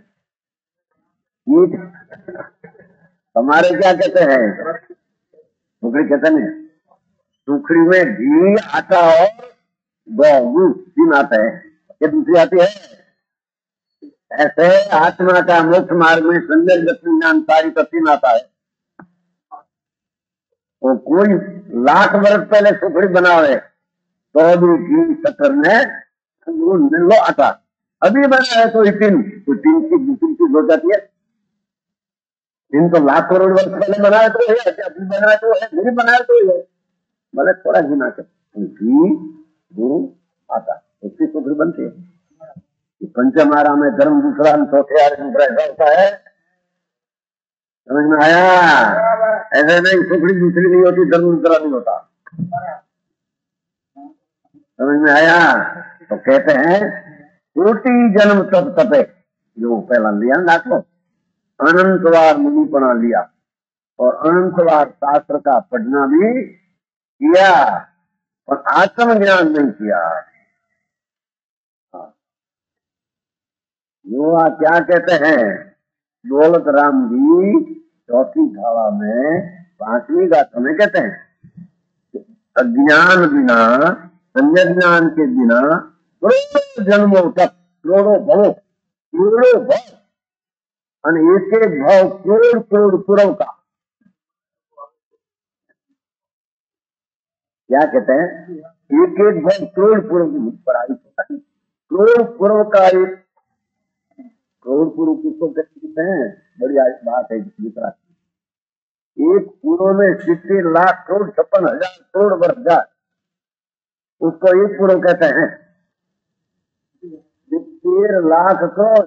ईट, हमारे क्या कहते हैं, सुखड़ी कहते हैं। सुखड़ी में घी आटा और गौ तीन आता है, ये दूसरी आती है। ऐसे आत्मा का मोक्ष मार्ग में संजय ज्ञान सारी तीन आता है। तो कोई लाख वर्ष पहले सुखड़ी बनावे तो भी घी शक्कर में लो आता, अभी बना है तो तीन की दूसरी चीज हो जाती है। तीन तो लाख करोड़ वर्ष पहले बनाया तो है, अभी बनाया तो है, नहीं बनाया तो है, भले थोड़ा घी ना घी गुरु आता, उसकी सुखड़ी बनती है। पंचमारा में धर्म दूसरा, चौथे आर दूसरा, ऐसा होता है। समझ में आया? ऐसे नहीं, सुखड़ी दूसरी नहीं होती, धर्म दूसरा नहीं होता। समझ में आया? तो कहते हैं कोटि जन्म तब तपे, जो पहला लिया ना तो अनंतवार मुनिपना लिया और अनंतवार शास्त्र का पढ़ना भी किया और आत्मज्ञान नहीं किया। वो क्या कहते हैं, दौलत राम जी चौथी धारा में 5वीं गाथा में कहते हैं, अज्ञान बिना, संजय ज्ञान के बिना करोड़ों जन्मों तक, करोड़ों भवों, करोड़ों भव, एक एक भाव करोड़ करोड़ पुरव का, क्या कहते हैं, एक एक भाव करोड़ पुरव की पढ़ाई, करोड़ पुरव का एक करोड़ पूर्व किसको कहते हैं, बड़ी बात है। एक पूर्व में 70 लाख करोड़ 56,000 करोड़ वर्ष जाए, उसको एक पूर्व कहते हैं। 70 लाख करोड़